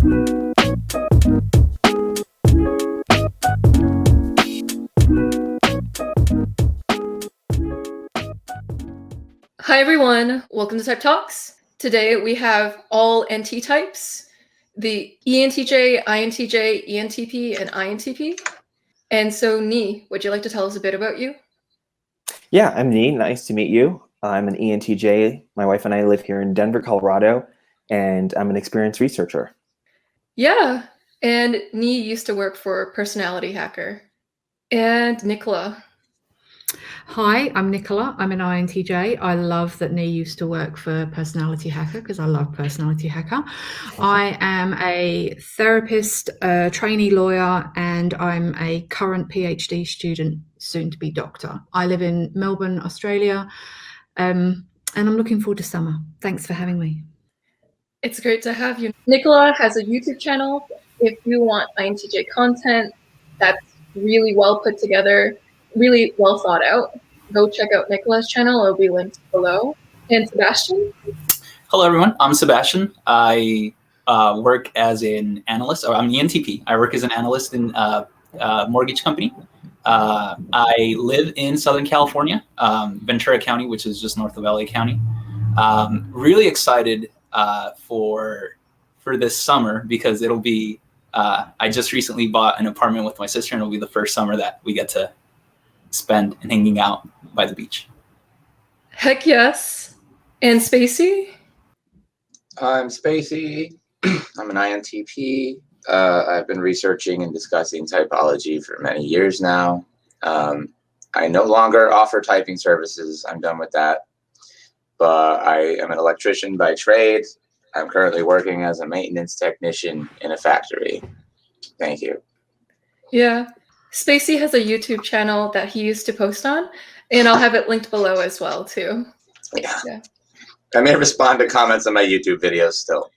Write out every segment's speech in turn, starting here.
Hi everyone, welcome to Type Talks. Today we have all NT types, the ENTJ, INTJ, ENTP, and INTP. And so Nii, would you like to tell us a bit about you? Yeah, I'm Nii, nice to meet you. I'm an ENTJ. My wife and I live here in Denver, Colorado, and I'm an experienced researcher. Yeah, and Nii used to work for Personality Hacker. And Nichola. Hi, I'm Nichola. I'm an INTJ. I love that Nii used to work for Personality Hacker because I love Personality Hacker. I am a therapist, a trainee lawyer, and I'm a current PhD student, soon to be doctor. I live in Melbourne, Australia, and I'm looking forward to summer. Thanks for having me. It's great to have you. Nichola has a YouTube channel. If you want INTJ content that's really well put together, really well thought out, go check out Nichola's channel. It'll be linked below. And Sebastian? Hello, everyone. I'm Sebastian. I work as an analyst, or I'm an ENTP. I work as an analyst in a mortgage company. I live in Southern California, Ventura County, which is just north of LA County. Really excited for this summer because it'll be, I just recently bought an apartment with my sister, and it'll be the first summer that we get to spend and hanging out by the beach. Heck yes. And Spacey? I'm Spacey. I'm an INTP. I've been researching and discussing typology for many years now. I no longer offer typing services. I'm done with that. But I am an electrician by trade. I'm currently working as a maintenance technician in a factory. Thank you. Yeah. Spacey has a YouTube channel that he used to post on, and I'll have it linked below as well, too. Yeah. I may respond to comments on my YouTube videos still.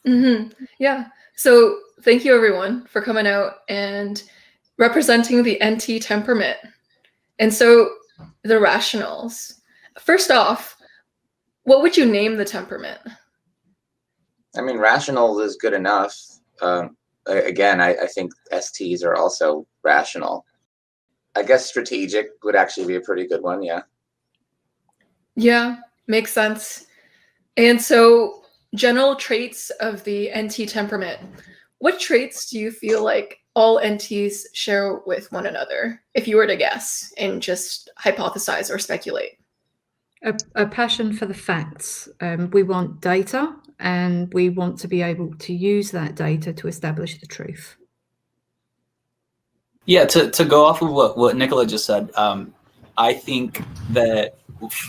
Yeah. So thank you, everyone, for coming out and representing the NT temperament. And so the rationals. First off, what would you name the temperament? I mean, rational is good enough. Again, I think STs are also rational. I guess strategic would actually be a pretty good one, yeah. Yeah, makes sense. And so general traits of the NT temperament. What traits do you feel like all NTs share with one another, if you were to guess and just hypothesize or speculate? A passion for the facts. We want data, and we want to be able to use that data to establish the truth. Yeah, to go off of what Nichola just said, I think that,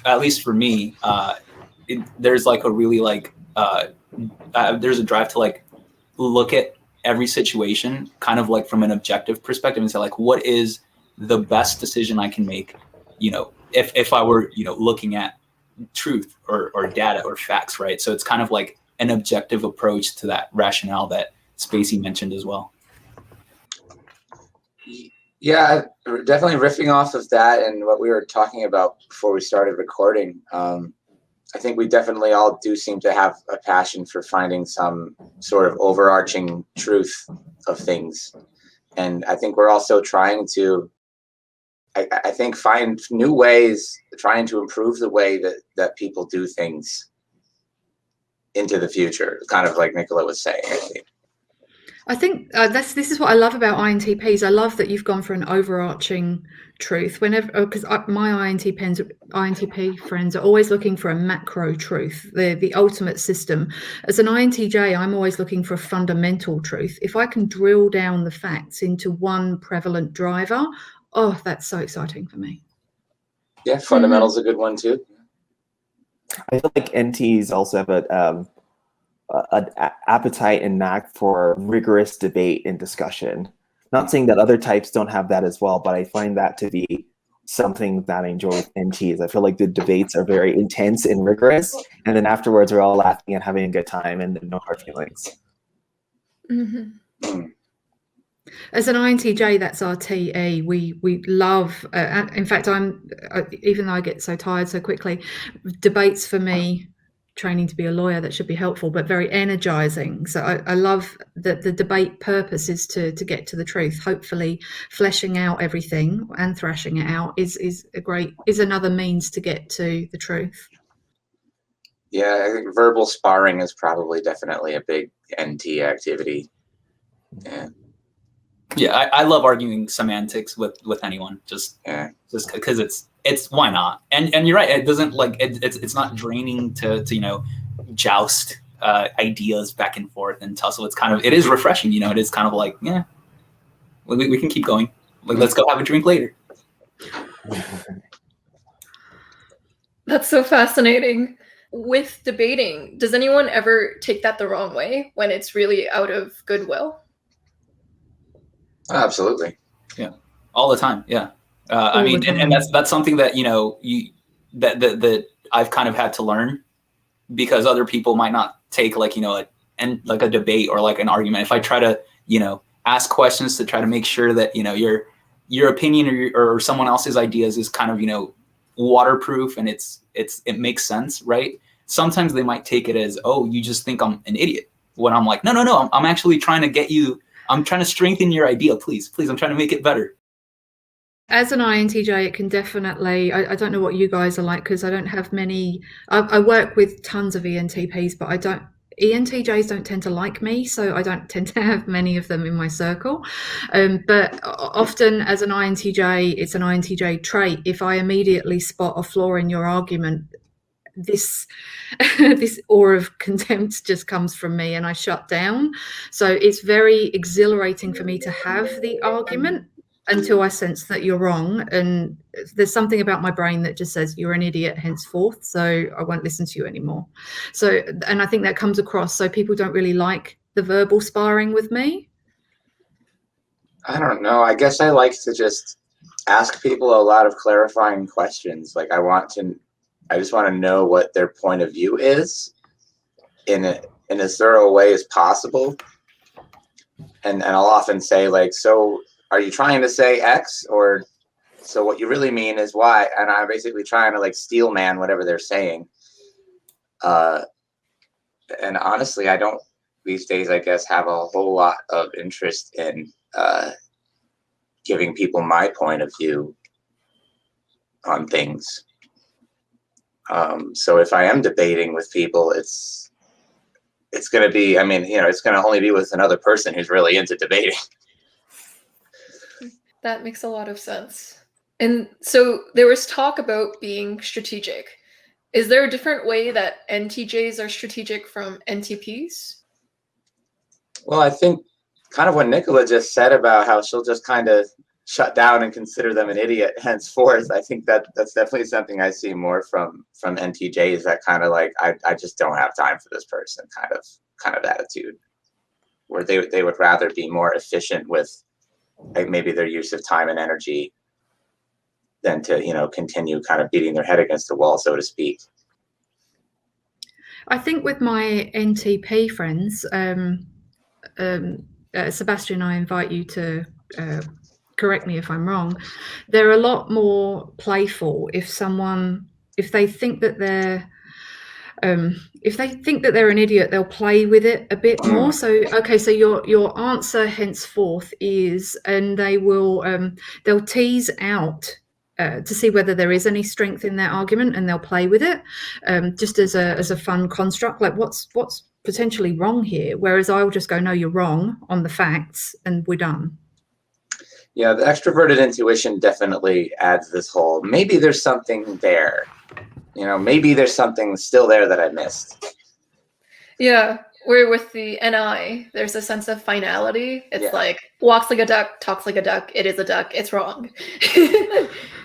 at least for me, there's like a really there's a drive to like look at every situation kind of like from an objective perspective and say like, what is the best decision I can make, if I were, looking at truth or data or facts, right? So it's kind of like an objective approach to that rationale that Spacey mentioned as well. Yeah, definitely riffing off of that and what we were talking about before we started recording. I think we definitely all do seem to have a passion for finding some sort of overarching truth of things. And I think we're also trying to, I think, find new ways, trying to improve the way that people do things into the future, kind of like Nichola was saying, I think. I think this is what I love about INTPs. I love that you've gone for an overarching truth. Whenever, because my INTP friends are always looking for a macro truth, the ultimate system. As an INTJ, I'm always looking for a fundamental truth. If I can drill down the facts into one prevalent driver, oh, that's so exciting for me. Yeah, fundamental's a good one too. I feel like NTs also have an appetite and knack for rigorous debate and discussion. Not saying that other types don't have that as well, but I find that to be something that I enjoy with NTs. I feel like the debates are very intense and rigorous, and then afterwards we're all laughing and having a good time and no hard feelings. As an INTJ, that's our TE. We love, in fact, even though I get so tired so quickly, debates for me training to be a lawyer that should be helpful, but very energizing. So I love that the debate purpose is to get to the truth. Hopefully fleshing out everything and thrashing it out is another means to get to the truth. Yeah, I think verbal sparring is probably definitely a big NT activity. Yeah, I love arguing semantics with anyone, just because it's why not? And you're right, it doesn't like it's not draining to joust ideas back and forth and tussle. It is refreshing, it is kind of like, yeah, we can keep going. Like, let's go have a drink later. That's so fascinating. With debating, does anyone ever take that the wrong way when it's really out of goodwill? Absolutely. Yeah, all the time. Yeah. I mean, and that's something that, that I've kind of had to learn, because other people might not take like a debate or like an argument. If I try to, ask questions to try to make sure that, your opinion or someone else's ideas is kind of, waterproof and it makes sense, right? Sometimes they might take it as, oh, you just think I'm an idiot. When I'm like, no, I'm actually trying to get you. I'm trying to strengthen your idea. Please, I'm trying to make it better. As an INTJ, it can definitely, I don't know what you guys are like, because I don't have many, I work with tons of ENTPs, but ENTJs don't tend to like me, so I don't tend to have many of them in my circle. But often as an INTJ, it's an INTJ trait. If I immediately spot a flaw in your argument, this aura of contempt just comes from me and I shut down. So it's very exhilarating for me to have the argument until I sense that you're wrong. And there's something about my brain that just says you're an idiot henceforth, so I won't listen to you anymore. So, and I think that comes across. So people don't really like the verbal sparring with me. I don't know. I guess I like to just ask people a lot of clarifying questions. Like I just want to know what their point of view is in as thorough a way as possible. And I'll often say, like, so are you trying to say X, or so what you really mean is Y? And I'm basically trying to like steel man whatever they're saying. And honestly, I don't these days, I guess, have a whole lot of interest in giving people my point of view on things. So if I am debating with people, it's going to be, it's going to only be with another person who's really into debating. That makes a lot of sense. And so there was talk about being strategic. Is there a different way that NTJs are strategic from NTPs? Well, I think kind of what Nichola just said about how she'll just kind of shut down and consider them an idiot henceforth. I think that's definitely something I see more from NTJs, that kind of like, I just don't have time for this person kind of attitude, where they would rather be more efficient with like maybe their use of time and energy than to, continue kind of beating their head against the wall, so to speak. I think with my NTP friends, Sebastian, I invite you to correct me if I'm wrong, they're a lot more playful. If they think that they're an idiot, they'll play with it a bit more. So okay, so your answer henceforth is, and they will they'll tease out to see whether there is any strength in their argument, and they'll play with it just as a fun construct, like what's potentially wrong here, whereas I'll just go, no, you're wrong on the facts, and we're done. Yeah, the extroverted intuition definitely adds this whole, maybe there's something there. Maybe there's something still there that I missed. Yeah, where with the NI, there's a sense of finality. It's like, walks like a duck, talks like a duck, it is a duck, it's wrong.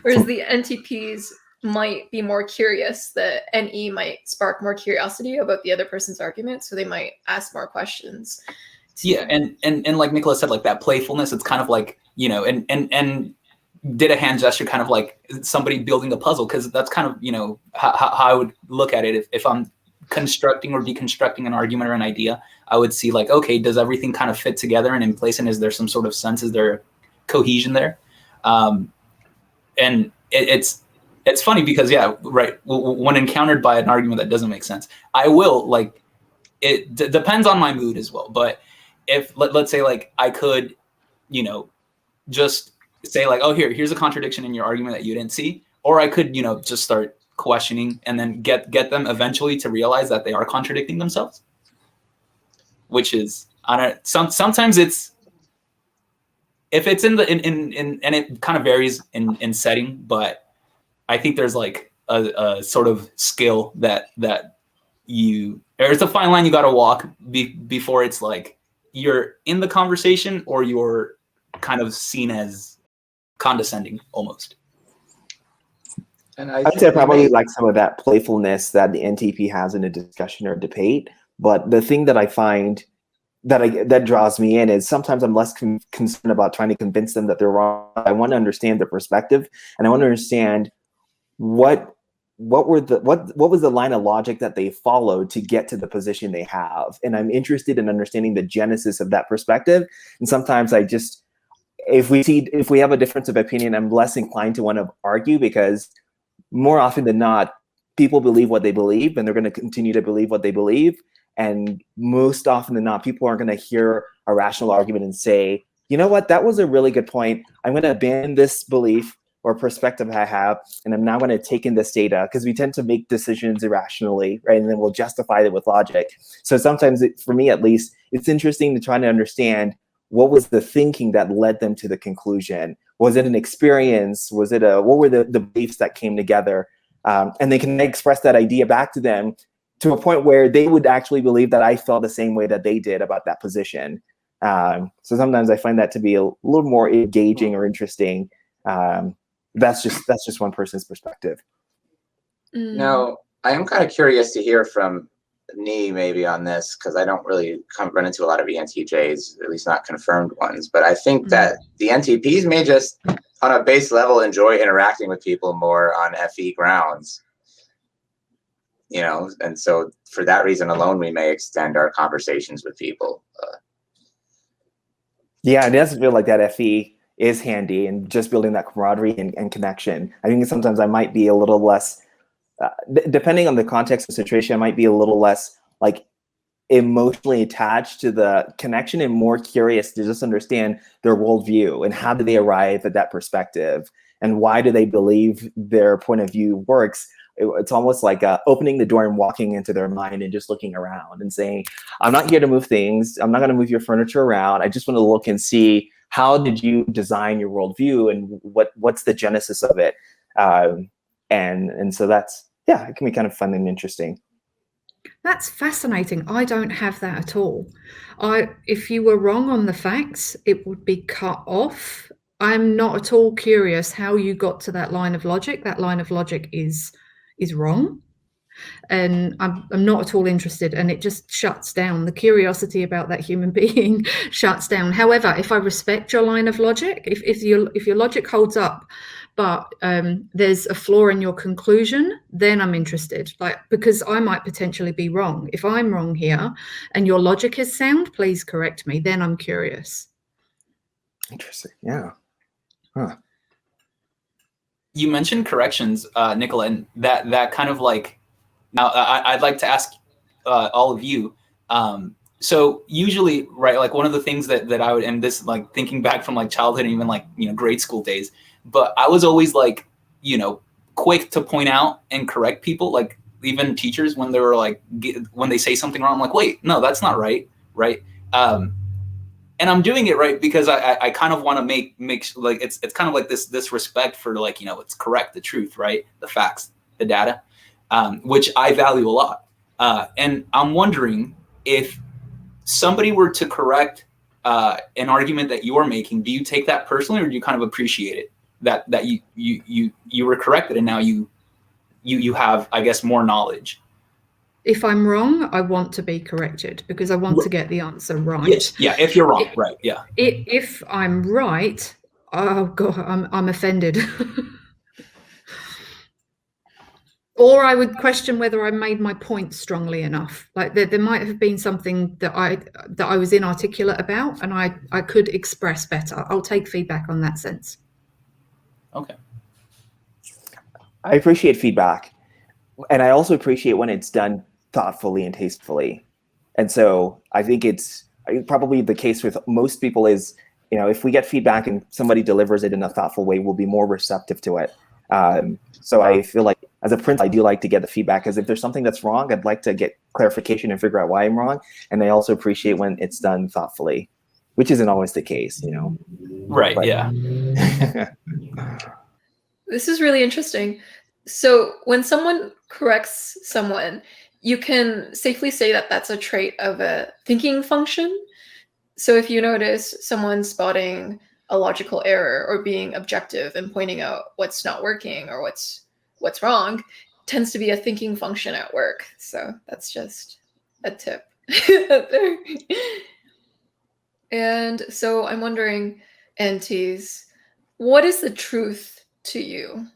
Whereas the NTPs might be more curious. The NE might spark more curiosity about the other person's argument, so they might ask more questions. Yeah, and like Nichola said, like that playfulness, it's kind of like, and did a hand gesture kind of like somebody building a puzzle, because that's kind of, how I would look at it. If I'm constructing or deconstructing an argument or an idea, I would see like, okay, does everything kind of fit together and in place, and is there some sort of sense, is there cohesion there? And it's It's funny because when encountered by an argument that doesn't make sense, I will like it depends on my mood as well. But if let's say like I could, just say like, oh, here's a contradiction in your argument that you didn't see, or I could, just start questioning and then get them eventually to realize that they are contradicting themselves, which is sometimes it's if it's in and it kind of varies in setting, but I think there's like a sort of skill that there's a fine line you got to walk before it's like you're in the conversation or you're kind of seen as condescending almost. And I'd say I probably like some of that playfulness that the NTP has in a discussion or debate. But the thing that I find that draws me in is sometimes I'm less concerned about trying to convince them that they're wrong. I want to understand their perspective, and I want to understand what was the line of logic that they followed to get to the position they have. And I'm interested in understanding the genesis of that perspective. And sometimes if we have a difference of opinion, I'm less inclined to want to argue, because more often than not, people believe what they believe, and they're going to continue to believe what they believe. And most often than not, people aren't going to hear a rational argument and say, you know what, that was a really good point. I'm going to abandon this belief or perspective I have, and I'm now going to take in this data, because we tend to make decisions irrationally, right? And then we'll justify it with logic. So sometimes, for me at least, it's interesting to try to understand what was the thinking that led them to the conclusion. Was it an experience? Was it what were the beliefs that came together? And they can express that idea back to them to a point where they would actually believe that I felt the same way that they did about that position. So sometimes I find that to be a little more engaging or interesting. That's just one person's perspective. Now, I am kind of curious to hear from Nii maybe on this, because I don't really run into a lot of ENTJs, at least not confirmed ones. But I think that the NTPs may just, on a base level, enjoy interacting with people more on FE grounds. And so for that reason alone, we may extend our conversations with people. Yeah, it doesn't feel like that FE is handy, and just building that camaraderie and connection. I think sometimes I might be a little less, depending on the context of the situation, I might be a little less like emotionally attached to the connection and more curious to just understand their worldview and how do they arrive at that perspective and why do they believe their point of view works. It's almost like opening the door and walking into their mind and just looking around and saying, I'm not here to move things. I'm not going to move your furniture around. I just want to look and see, how did you design your worldview and what's the genesis of it? And so it can be kind of fun and interesting. That's fascinating. I don't have that at all. If you were wrong on the facts, it would be cut off. I'm not at all curious how you got to that line of logic. That line of logic is wrong. And I'm not at all interested, and it just shuts down. The curiosity about that human being shuts down. However, if I respect your line of logic, if your logic holds up, but there's a flaw in your conclusion, then I'm interested. Because I might potentially be wrong. If I'm wrong here and your logic is sound, please correct me. Then I'm curious. Interesting. Yeah. Huh. You mentioned corrections, Nichola, and that kind of like, now I'd like to ask all of you. So usually, right, like one of the things that I would, and this like thinking back from like childhood and even like, grade school days, but I was always like, quick to point out and correct people, like even teachers when they were like, when they say something wrong, I'm like, wait, no, that's not right. Right. And I'm doing it right because I kind of want to make like, it's kind of like this respect for like, it's correct, the truth, right? The facts, the data. Which I value a lot. And I'm wondering if somebody were to correct an argument that you're making, do you take that personally, or do you kind of appreciate it that you were corrected and now you have, I guess, more knowledge? If I'm wrong, I want to be corrected because I want to get the answer right. Yes. Yeah. If you're wrong, right. Yeah. If I'm right, oh God, I'm offended. Or I would question whether I made my point strongly enough. Like there might have been something that I was inarticulate about, and I could express better. I'll take feedback on that sense. Okay. I appreciate feedback, and I also appreciate when it's done thoughtfully and tastefully. And so I think it's probably the case with most people is, if we get feedback and somebody delivers it in a thoughtful way, we'll be more receptive to it. So I feel like as a principal, I do like to get the feedback, because if there's something that's wrong, I'd like to get clarification and figure out why I'm wrong. And I also appreciate when it's done thoughtfully, which isn't always the case, Right. But, yeah. This is really interesting. So when someone corrects someone, you can safely say that that's a trait of a thinking function. So if you notice someone spotting a logical error or being objective and pointing out what's not working or what's wrong, tends to be a thinking function at work. So that's just a tip out there. And so I'm wondering, NTs, what is the truth to you?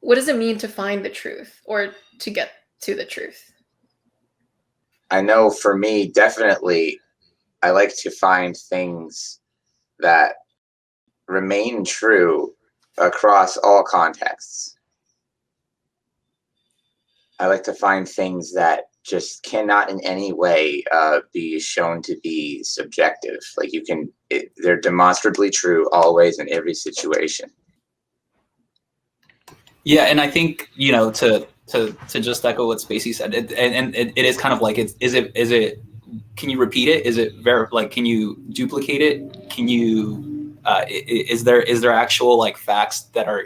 What does it mean to find the truth or to get to the truth? I know for me, definitely, I like to find things that remain true across all contexts. I like to find things that just cannot in any way be shown to be subjective. Like they're demonstrably true always in every situation. Yeah, and I think to just echo what Spacey said, it is kind of like is it? Can you repeat it? Is it can you duplicate it? Can you is there actual like facts that are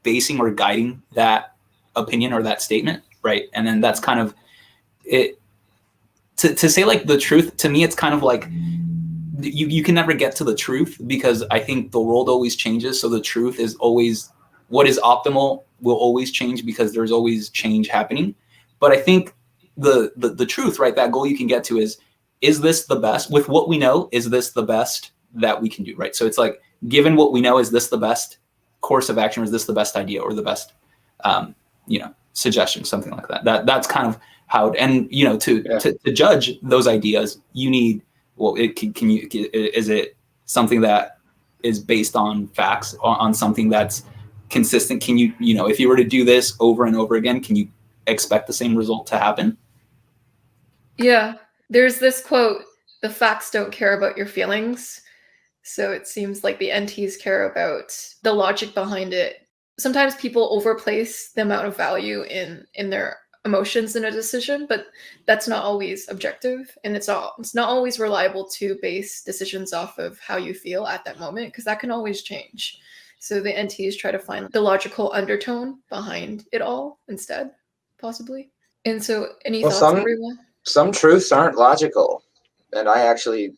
basing or guiding that opinion or that statement, right? And then that's kind of it. To say like the truth, to me, it's kind of like you can never get to the truth, because I think the world always changes. So the truth is always, what is optimal will always change, because there's always change happening. But I think the truth, right, that goal you can get to is this the best with what we know? Is this the best that we can do, right? So it's like, given what we know, is this the best course of action? Or is this the best idea or the best, suggestion, something like that? That's kind of how, and to judge those ideas, you need, well, is it something that is based on facts, on something that's consistent? Can you, if you were to do this over and over again, can you expect the same result to happen? Yeah, there's this quote, the facts don't care about your feelings. So it seems like the NTs care about the logic behind it. Sometimes people overplace the amount of value in their emotions in a decision, but that's not always objective, and it's not always reliable to base decisions off of how you feel at that moment, because that can always change. So the NTs try to find the logical undertone behind it all instead, possibly. And so any thoughts, everyone? Some truths aren't logical, and I believe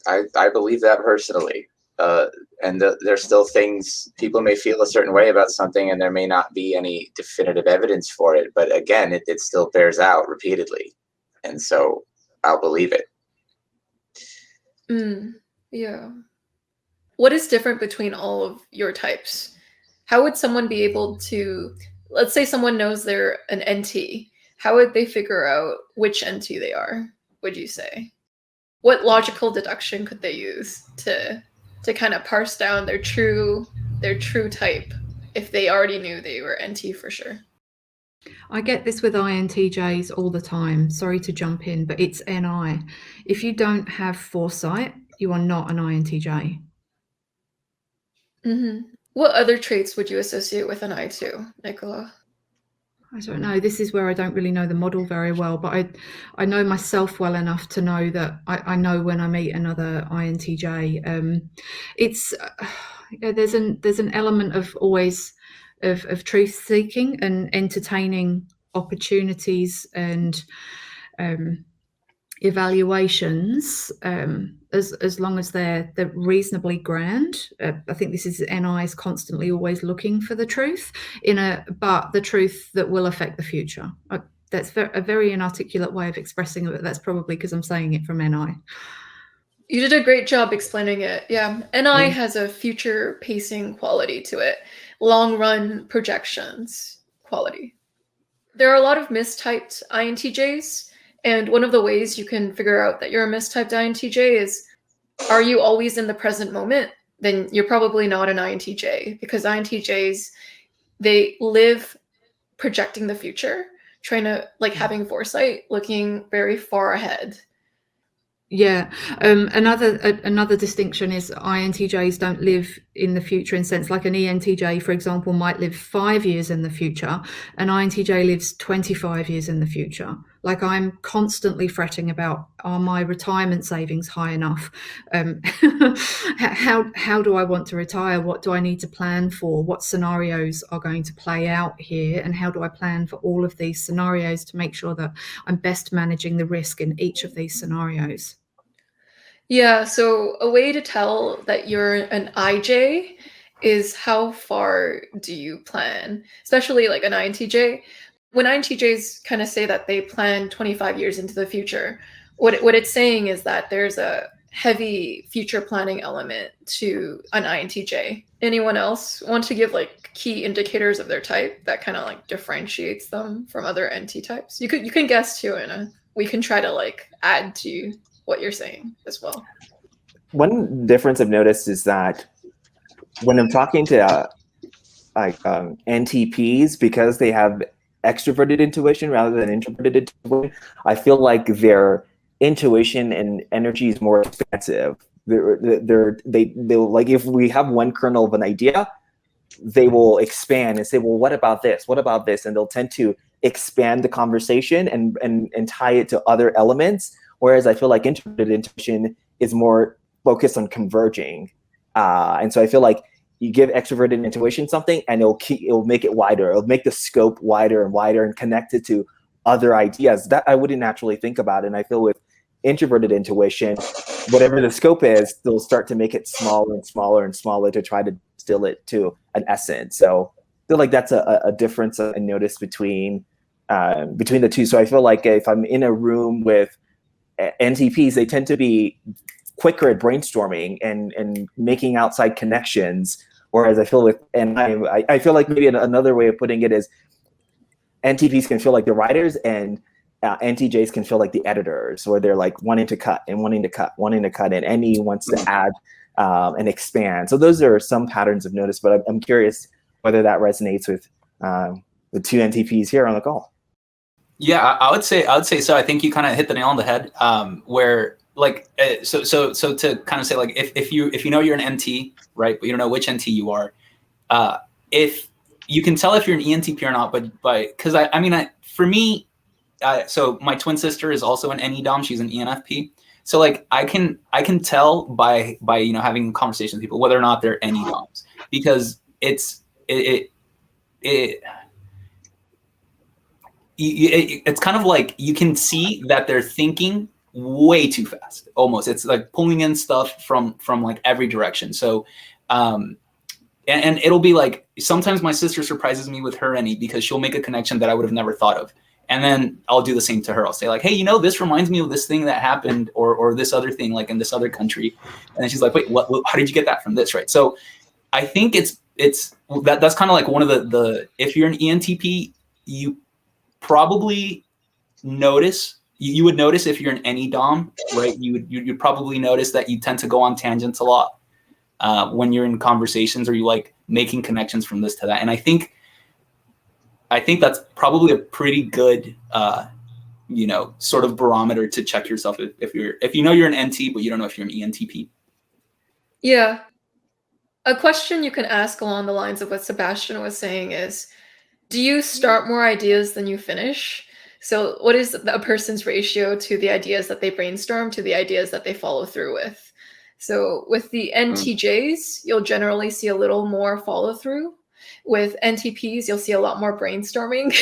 that personally. And there's still things, people may feel a certain way about something, and there may not be any definitive evidence for it. But again, it still bears out repeatedly. And so I'll believe it. Yeah. What is different between all of your types? How would someone be able to, let's say someone knows they're an NT, how would they figure out which NT they are, would you say? What logical deduction could they use to kind of parse down their true type if they already knew they were NT for sure? I get this with INTJs all the time. Sorry to jump in, but it's NI. If you don't have foresight, you are not an INTJ. Mm-hmm. What other traits would you associate with an I2, Nichola? I don't know. This is where I don't really know the model very well, but I know myself well enough to know that I know when I meet another INTJ. There's an element of always of truth seeking and entertaining opportunities and evaluations, as long as they're reasonably grand. I think this is NI's constantly always looking for the truth but the truth that will affect the future. That's a very inarticulate way of expressing it, but that's probably because I'm saying it from NI. You did a great job explaining it. Yeah, NI has a future pacing quality to it, long run projections quality. There are a lot of mistyped INTJs. And one of the ways you can figure out that you're a mistyped INTJ is, are you always in the present moment? Then you're probably not an INTJ, because INTJs, they live projecting the future, trying to like having foresight, looking very far ahead. Yeah. Another distinction is INTJs don't live in the future in sense like an ENTJ, for example, might live 5 years in the future. An INTJ lives 25 years in the future. Like I'm constantly fretting about, are my retirement savings high enough? How do I want to retire? What do I need to plan for? What scenarios are going to play out here? And how do I plan for all of these scenarios to make sure that I'm best managing the risk in each of these scenarios? Yeah, so a way to tell that you're an IJ is how far do you plan, especially like an INTJ. When INTJs kind of say that they plan 25 years into the future, what it's saying is that there's a heavy future planning element to an INTJ. Anyone else want to give like key indicators of their type that kind of like differentiates them from other NT types? You can guess too, and we can try to like add to what you're saying as well. One difference I've noticed is that when I'm talking to NTPs, because they have extroverted intuition rather than introverted intuition, I feel like their intuition and energy is more expansive. They'll like, if we have one kernel of an idea, they will expand and say, well, what about this? What about this? And they'll tend to expand the conversation and tie it to other elements. Whereas I feel like introverted intuition is more focused on converging. And so I feel like you give extroverted intuition something and it'll make it wider. It'll make the scope wider and wider and connect it to other ideas that I wouldn't naturally think about. And I feel with introverted intuition, whatever the scope is, they'll start to make it smaller and smaller and smaller to try to distill it to an essence. So I feel like that's a difference I noticed between the two. So I feel like if I'm in a room with NTPs, they tend to be quicker at brainstorming and making outside connections. Whereas I feel I feel like maybe another way of putting it is NTPs can feel like the writers and NTJs can feel like the editors, where they're like wanting to cut, and Nii wants to add and expand. So those are some patterns I've noticed, but I'm curious whether that resonates with the two NTPs here on the call. Yeah, I would say so. I think you kind of hit the nail on the head. Where like so to kind of say like if you know you're an NT, right, but you don't know which NT you are, if you can tell if you're an ENTP or not, but because for me, so my twin sister is also an NEDOM. She's an ENFP. So like I can tell by having conversations with people whether or not they're NEDOMs, because it's kind of like you can see that they're thinking way too fast. Almost, it's like pulling in stuff from like every direction. So, and it'll be like sometimes my sister surprises me with her NE because she'll make a connection that I would have never thought of, and then I'll do the same to her. I'll say like, hey, this reminds me of this thing that happened, or this other thing like in this other country, and then she's like, wait, what? How did you get that from this? Right. So, I think that's kind of like one of the if you're an ENTP, you probably notice. You would notice if you're an NEDOM, right? You'd probably notice that you tend to go on tangents a lot when you're in conversations, or you like making connections from this to that. And I think that's probably a pretty good, sort of barometer to check yourself if you know you're an NT, but you don't know if you're an ENTP. Yeah. A question you can ask along the lines of what Sebastian was saying is, do you start more ideas than you finish? So what is a person's ratio to the ideas that they brainstorm to the ideas that they follow through with? So with the NTJs, you'll generally see a little more follow through. With NTPs, you'll see a lot more brainstorming.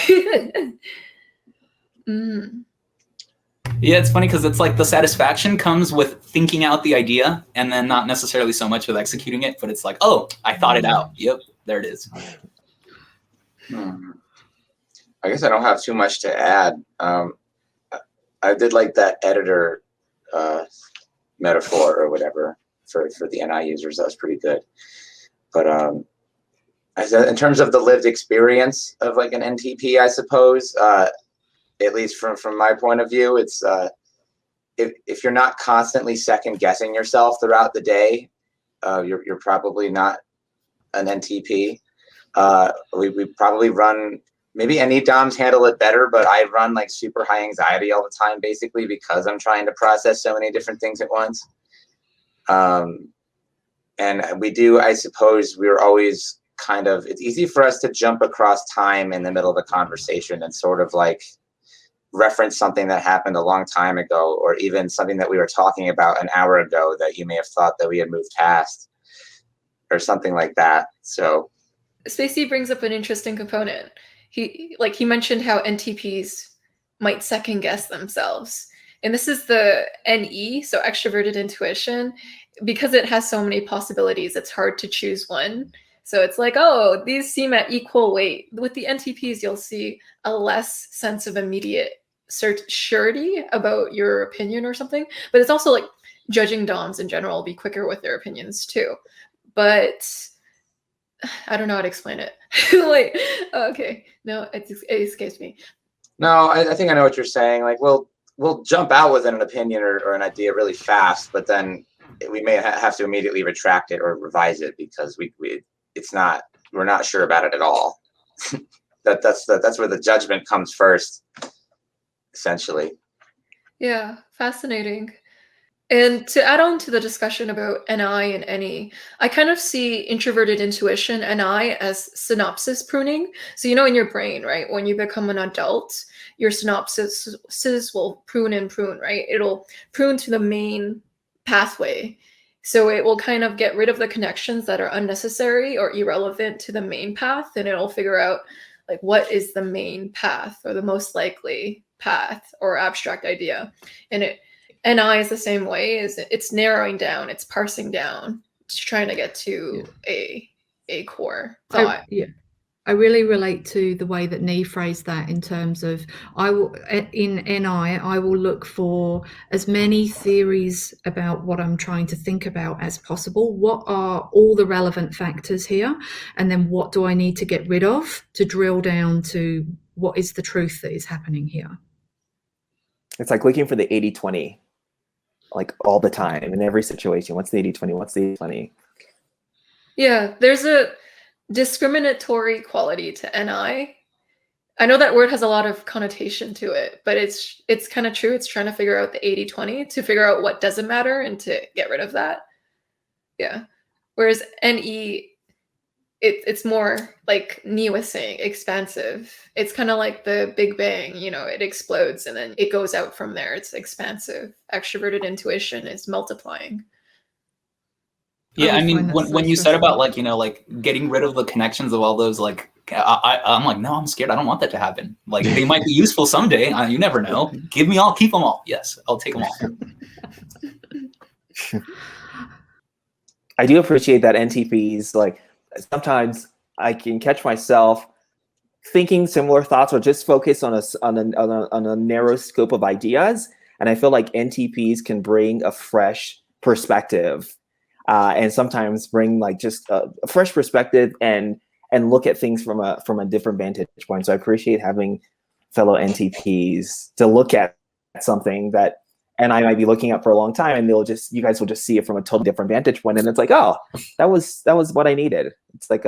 Yeah, it's funny because it's like the satisfaction comes with thinking out the idea and then not necessarily so much with executing it, but it's like, oh, I thought it out. Yep, there it is. I guess I don't have too much to add. I did like that editor metaphor or whatever for the NI users. That was pretty good. But in terms of the lived experience of like an NTP, I suppose, at least from my point of view, it's if you're not constantly second guessing yourself throughout the day, you're probably not an NTP. We probably run, maybe NE DOMs handle it better, but I run like super high anxiety all the time, basically, because I'm trying to process so many different things at once. And we do, I suppose, we're always kind of, it's easy for us to jump across time in the middle of a conversation and sort of like reference something that happened a long time ago, or even something that we were talking about an hour ago that you may have thought that we had moved past, or something like that. So Spacey brings up an interesting component. He mentioned how NTPs might second guess themselves. And this is the NE, so extroverted intuition. Because it has so many possibilities, it's hard to choose one. So it's like, oh, these seem at equal weight. With the NTPs, you'll see a less sense of immediate surety about your opinion or something. But it's also like judging DOMs in general will be quicker with their opinions too. But I don't know how to explain it. Like, okay, no, it escapes me. no, I think I know what you're saying. Like, we'll jump out with an opinion or an idea really fast, but then we may have to immediately retract it or revise it because we're not sure about it at all. That's where the judgment comes first, essentially. Yeah, fascinating. And to add on to the discussion about NI and NE, I kind of see introverted intuition, NI, as synopsis pruning. So, in your brain, right, when you become an adult, your synapses will prune and prune, right? It'll prune to the main pathway. So it will kind of get rid of the connections that are unnecessary or irrelevant to the main path, and it'll figure out like what is the main path or the most likely path or abstract idea. And NI is the same way. It's narrowing down, it's parsing down, it's trying to get to a core thought. I really relate to the way that Nii phrased that in terms of in NI, I will look for as many theories about what I'm trying to think about as possible. What are all the relevant factors here? And then what do I need to get rid of to drill down to what is the truth that is happening here? It's like looking for the 80-20, like all the time in every situation. What's the 80-20? What's the 80-20? Yeah, there's a discriminatory quality to NI. I know that word has a lot of connotation to it, but it's kind of true. It's trying to figure out the 80-20 to figure out what doesn't matter and to get rid of that. Yeah. Whereas NE, it's more like Nii was saying, expansive. It's kind of like the Big Bang, it explodes and then it goes out from there. It's expansive. Extroverted intuition is multiplying. Yeah, I mean, when you said about like, like getting rid of the connections of all those, like, I'm like, no, I'm scared. I don't want that to happen. Like, they might be useful someday. You never know. Give me all, keep them all. Yes, I'll take them all. I do appreciate that NTPs, like, sometimes I can catch myself thinking similar thoughts or just focus on a narrow scope of ideas. And I feel like NTPs can bring a fresh perspective. And sometimes bring like just a fresh perspective and look at things from a different vantage point. So I appreciate having fellow NTPs to look at something that and I might be looking at for a long time, and you guys will just see it from a totally different vantage point, and it's like, oh, that was what I needed. It's like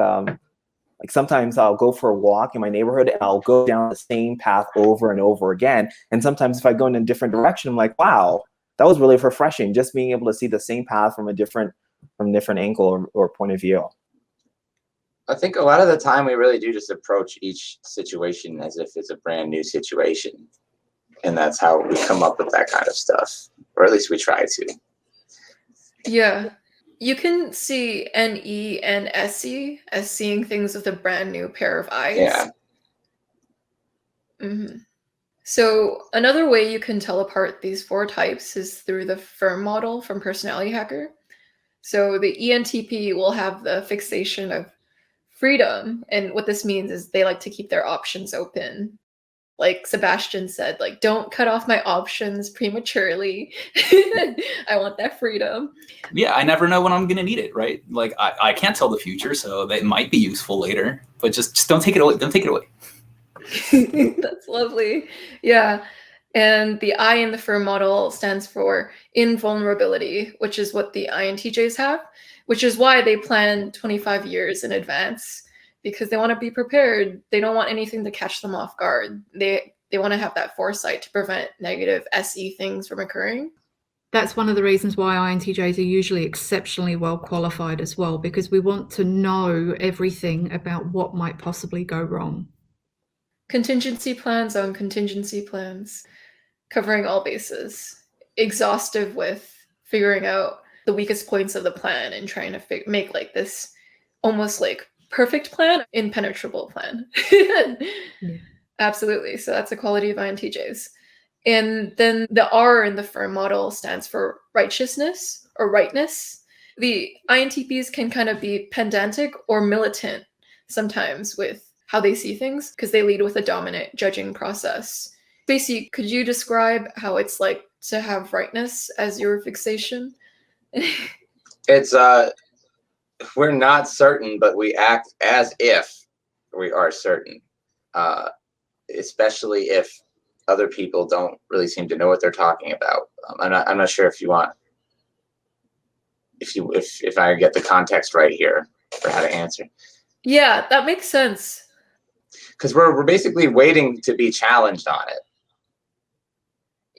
sometimes I'll go for a walk in my neighborhood and I'll go down the same path over and over again. And sometimes if I go in a different direction, I'm like, wow, that was really refreshing. Just being able to see the same path from a different angle or point of view. I think a lot of the time we really do just approach each situation as if it's a brand new situation. And that's how we come up with that kind of stuff, or at least we try to. Yeah. You can see NE and SE as seeing things with a brand new pair of eyes. Yeah. Mm-hmm. So another way you can tell apart these 4 types is through the firm model from Personality Hacker. So the ENTP will have the fixation of freedom. And what this means is they like to keep their options open. Like Sebastian said, like, don't cut off my options prematurely. I want that freedom. Yeah, I never know when I'm going to need it, right? Like, I can't tell the future, so it might be useful later. But just don't take it away. Don't take it away. That's lovely. Yeah. And the I in the firm model stands for invulnerability, which is what the INTJs have, which is why they plan 25 years in advance, because they want to be prepared. They don't want anything to catch them off guard. They want to have that foresight to prevent negative SE things from occurring. That's one of the reasons why INTJs are usually exceptionally well qualified as well, because we want to know everything about what might possibly go wrong. Contingency plans on contingency plans, covering all bases, exhaustive with figuring out the weakest points of the plan and trying to make like this almost like perfect plan, impenetrable plan. Yeah. Absolutely. So that's a quality of INTJs. And then the R in the firm model stands for righteousness or rightness. The INTPs can kind of be pedantic or militant sometimes with how they see things because they lead with a dominant judging process. Spacey, could you describe how it's like to have rightness as your fixation? It's we're not certain, but we act as if we are certain, especially if other people don't really seem to know what they're talking about. I'm not sure if you want, if I get the context right here for how to answer. Yeah, that makes sense. Because we're basically waiting to be challenged on it.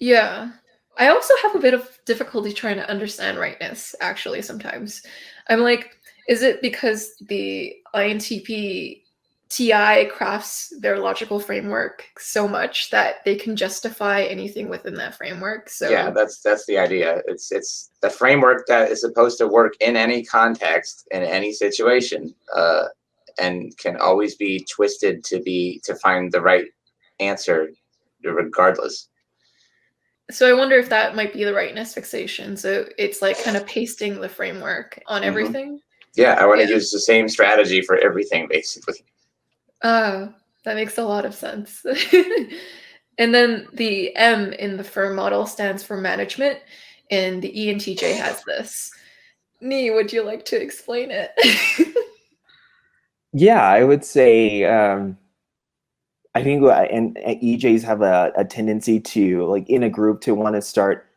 Yeah. I also have a bit of difficulty trying to understand rightness, actually, sometimes. I'm like, is it because the INTP TI crafts their logical framework so much that they can justify anything within that framework? So yeah, that's the idea. It's the framework that is supposed to work in any context, in any situation, and can always be twisted to find the right answer regardless. So I wonder if that might be the rightness fixation. So it's like kind of pasting the framework on everything. Yeah, I want to use the same strategy for everything, basically. Oh, that makes a lot of sense. And then the M in the firm model stands for management, and the ENTJ has this. Nii, would you like to explain it? Yeah, I would say I think and EJs have a tendency to, like, in a group, to want to start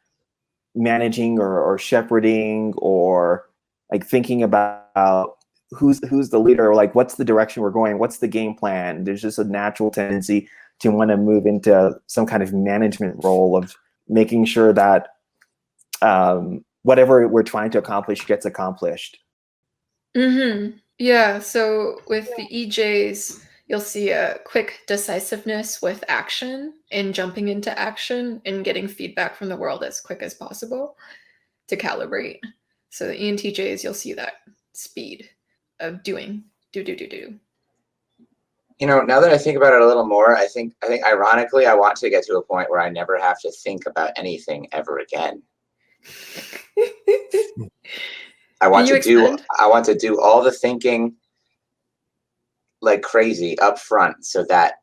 managing or shepherding or like thinking about who's the leader, or like what's the direction we're going, what's the game plan. There's just a natural tendency to want to move into some kind of management role of making sure that whatever we're trying to accomplish gets accomplished. Mm-hmm. Yeah, so with the EJs, you'll see a quick decisiveness with action and jumping into action and getting feedback from the world as quick as possible to calibrate. So the ENTJs, you'll see that speed of doing, do. You know, now that I think about it a little more, I think ironically, I want to get to a point where I never have to think about anything ever again. I want to do all the thinking like crazy up front, so that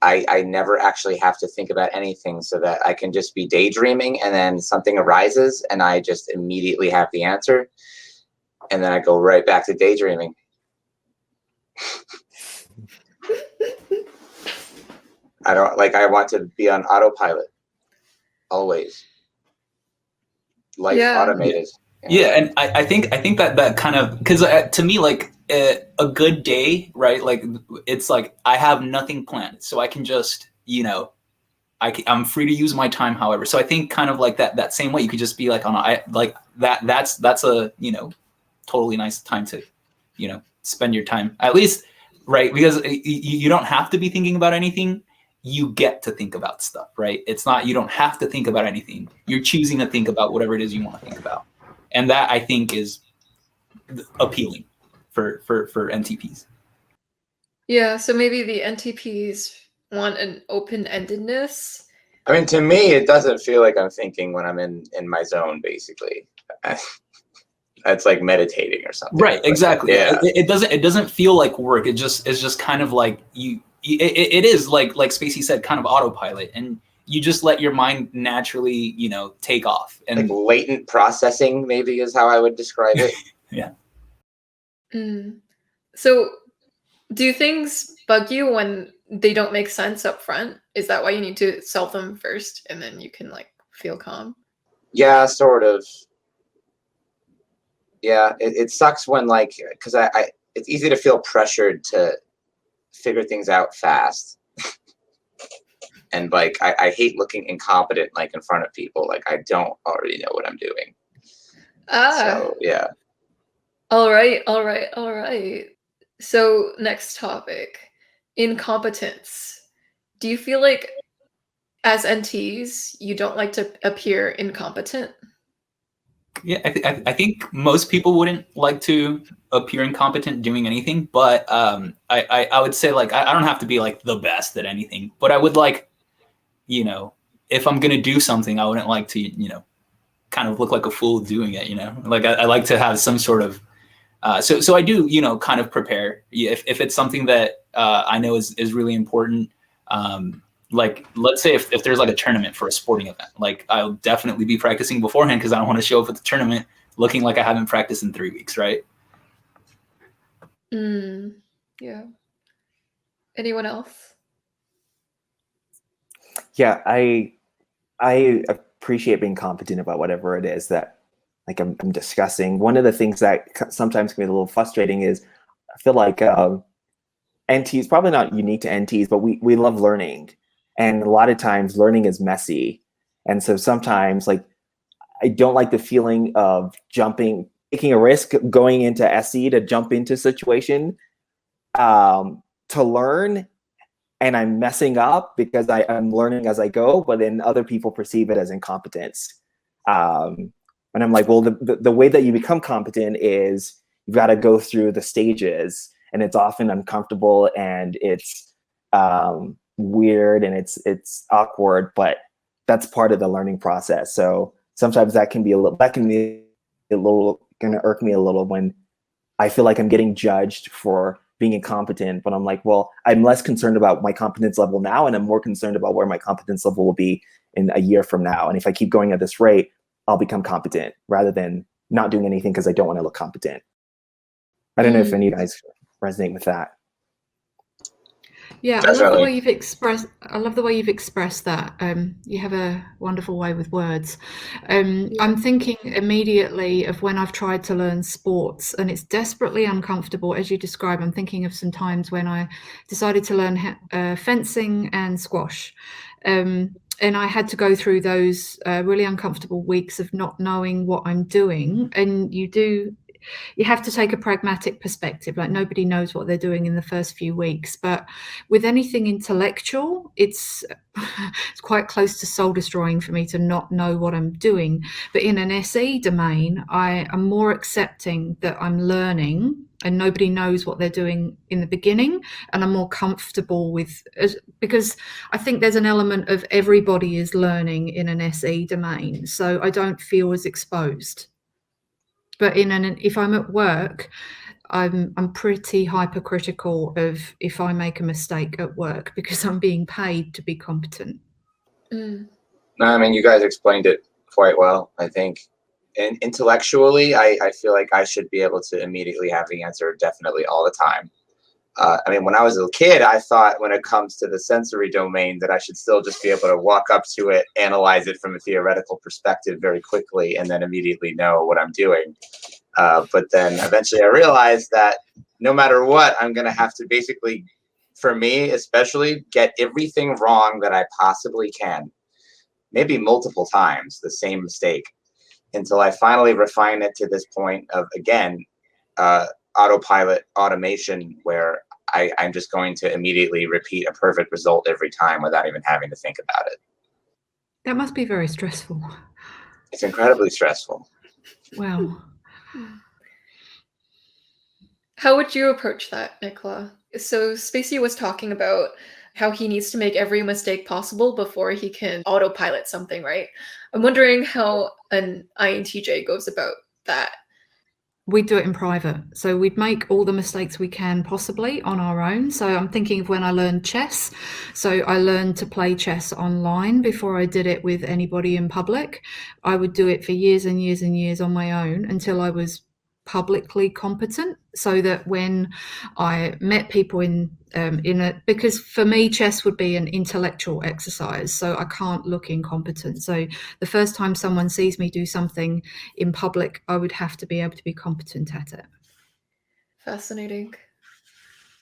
I never actually have to think about anything, so that I can just be daydreaming, and then something arises and I just immediately have the answer, and then I go right back to daydreaming. I want to be on autopilot always. Life automated. Yeah, and I think that kind of, because to me, like a good day, right? Like it's like I have nothing planned, so I can just, I'm free to use my time however. So I think kind of like that same way, you could just be like that's a totally nice time to spend your time, at least, right? Because you don't have to be thinking about anything. You get to think about stuff, right? It's not, you don't have to think about anything. You're choosing to think about whatever it is you want to think about. And that, I think, is appealing for NTPs. Yeah, so maybe the NTPs want an open-endedness. I mean, to me, it doesn't feel like I'm thinking when I'm in my zone, basically. It's like meditating or something. Right, exactly. Yeah. It doesn't feel like work. It's just kind of like it is like Spacey said, kind of autopilot, and you just let your mind naturally, take off. And like latent processing, maybe, is how I would describe it. Yeah. So do things bug you when they don't make sense up front? Is that why you need to solve them first and then you can like feel calm? Yeah, sort of. Yeah, it sucks when, like, because it's easy to feel pressured to figure things out fast. And like, I hate looking incompetent, like in front of people. Like I don't already know what I'm doing. So yeah. All right. So next topic, incompetence. Do you feel like as NTs, you don't like to appear incompetent? Yeah, I think most people wouldn't like to appear incompetent doing anything, but I would say like I don't have to be like the best at anything, but I would like, you know, if I'm gonna do something, I wouldn't like to, you know, kind of look like a fool doing it, you know. Like I like to have some sort of so I do, you know, kind of prepare if it's something that I know is really important. Like let's say if there's like a tournament for a sporting event, like I'll definitely be practicing beforehand because I don't want to show up at the tournament looking like I haven't practiced in 3 weeks, right? Yeah. Anyone else? Yeah, I appreciate being competent about whatever it is that like I'm discussing. One of the things that sometimes can be a little frustrating is I feel like NTs, probably not unique to NTs, but we love learning. And a lot of times learning is messy. And so sometimes like I don't like the feeling of taking a risk, going into SE to jump into a situation to learn, and I'm messing up because I'm learning as I go, but then other people perceive it as incompetence. And I'm like, well, the way that you become competent is you've got to go through the stages, and it's often uncomfortable and it's weird and it's awkward, but that's part of the learning process. So sometimes that can be a little gonna irk me a little when I feel like I'm getting judged for being incompetent, but I'm like, well, I'm less concerned about my competence level now, and I'm more concerned about where my competence level will be in a year from now. And if I keep going at this rate, I'll become competent rather than not doing anything because I don't want to look competent. I don't know if any of you guys resonate with that. Yeah, Definitely. I love the way you've expressed. I love the way you've expressed that. You have a wonderful way with words. I'm thinking immediately of when I've tried to learn sports, and it's desperately uncomfortable, as you describe. I'm thinking of some times when I decided to learn fencing and squash, and I had to go through those really uncomfortable weeks of not knowing what I'm doing. And you have to take a pragmatic perspective. Like nobody knows what they're doing in the first few weeks, but with anything intellectual, it's quite close to soul destroying for me to not know what I'm doing. But in an SE domain, I am more accepting that I'm learning and nobody knows what they're doing in the beginning, and I'm more comfortable with, because I think there's an element of everybody is learning in an SE domain, so I don't feel as exposed. But if I'm at work, I'm pretty hypercritical of if I make a mistake at work because I'm being paid to be competent. No, I mean, you guys explained it quite well, I think. And intellectually, I feel like I should be able to immediately have the answer definitely all the time. I mean, when I was a kid, I thought when it comes to the sensory domain that I should still just be able to walk up to it, analyze it from a theoretical perspective very quickly, and then immediately know what I'm doing. But then eventually I realized that no matter what, I'm going to have to basically, for me especially, get everything wrong that I possibly can, maybe multiple times, the same mistake, until I finally refine it to this point of, again, autopilot automation, where I'm just going to immediately repeat a perfect result every time without even having to think about it. That must be very stressful. It's incredibly stressful. Wow. How would you approach that, Nichola? So Spacey was talking about how he needs to make every mistake possible before he can autopilot something, right? I'm wondering how an INTJ goes about that. We do it in private. So we'd make all the mistakes we can possibly on our own. So I'm thinking of when I learned chess. So I learned to play chess online before I did it with anybody in public. I would do it for years and years and years on my own until I was publicly competent, so that when I met people because for me chess would be an intellectual exercise, so I can't look incompetent. So the first time someone sees me do something in public, I would have to be able to be competent at it. Fascinating.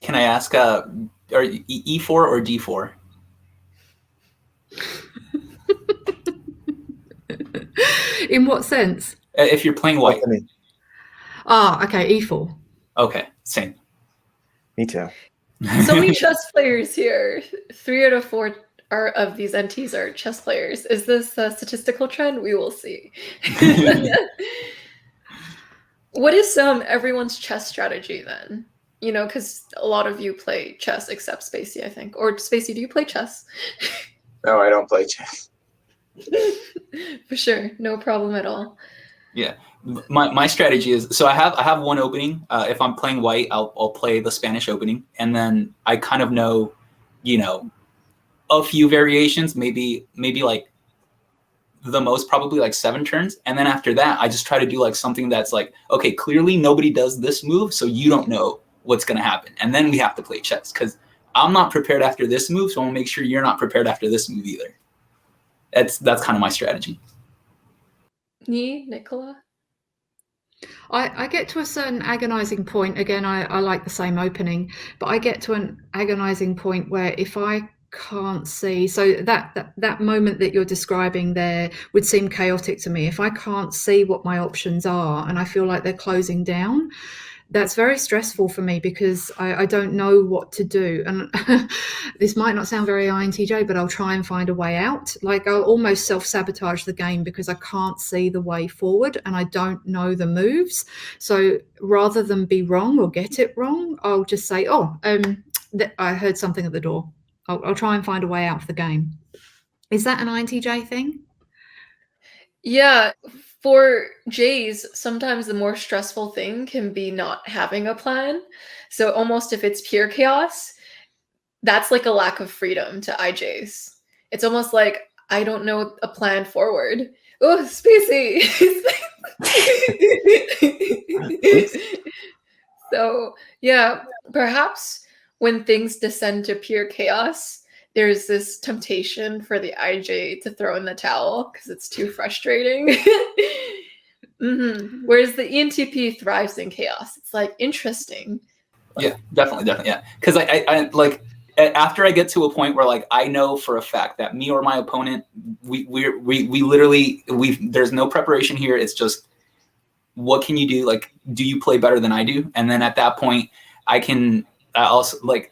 Can I ask, are E4 or D4? In what sense? If you're playing white. Ah, okay, E4. Okay, same. Me too. So many chess players here. 3 out of 4 of these NTs are chess players. Is this a statistical trend? We will see. What is everyone's chess strategy then? You know, because a lot of you play chess except Spacey, I think. Or Spacey, do you play chess? No, I don't play chess. For sure, no problem at all. Yeah, my strategy is, so I have one opening. If I'm playing white, I'll play the Spanish opening, and then I kind of know, you know, a few variations, maybe like the most probably like 7 turns, and then after that, I just try to do like something that's like, okay, clearly nobody does this move, so you don't know what's gonna happen, and then we have to play chess because I'm not prepared after this move, so I want to make sure you're not prepared after this move either. That's kind of my strategy. Nii, Nichola? I get to a certain agonizing point. Again, I like the same opening, but I get to an agonizing point where if I can't see, so that moment that you're describing there would seem chaotic to me. If I can't see what my options are and I feel like they're closing down, that's very stressful for me because I don't know what to do. And this might not sound very INTJ, but I'll try and find a way out. Like I'll almost self-sabotage the game because I can't see the way forward and I don't know the moves. So rather than be wrong or get it wrong, I'll just say, I heard something at the door. I'll try and find a way out of the game. Is that an INTJ thing? Yeah, for J's, sometimes the more stressful thing can be not having a plan. So almost if it's pure chaos, that's like a lack of freedom to IJs. It's almost like I don't know a plan forward. Oh, Spacey! So yeah, perhaps when things descend to pure chaos, there's this temptation for the IJ to throw in the towel because it's too frustrating. Whereas the ENTP thrives in chaos. It's like interesting. Yeah, definitely, yeah. Because I like after I get to a point where like I know for a fact that me or my opponent, we literally there's no preparation here. It's just what can you do? Like, do you play better than I do? And then at that point, I can also like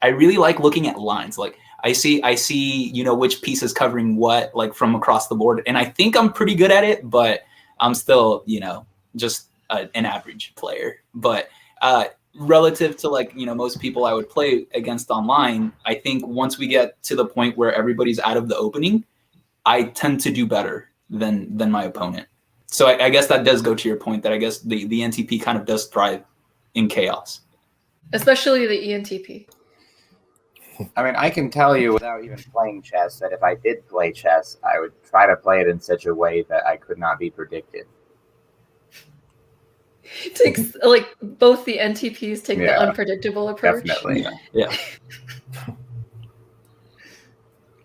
I really like looking at lines. Like I see, you know, which piece is covering what, like from across the board. And I think I'm pretty good at it, but I'm still, you know, just an average player. But relative to like, you know, most people I would play against online, I think once we get to the point where everybody's out of the opening, I tend to do better than my opponent. So I guess that does go to your point that I guess the NTP kind of does thrive in chaos. Especially the ENTP. I mean, I can tell you without even playing chess that if I did play chess, I would try to play it in such a way that I could not be predicted. It takes like both the NTPs take the unpredictable approach. Definitely. Yeah.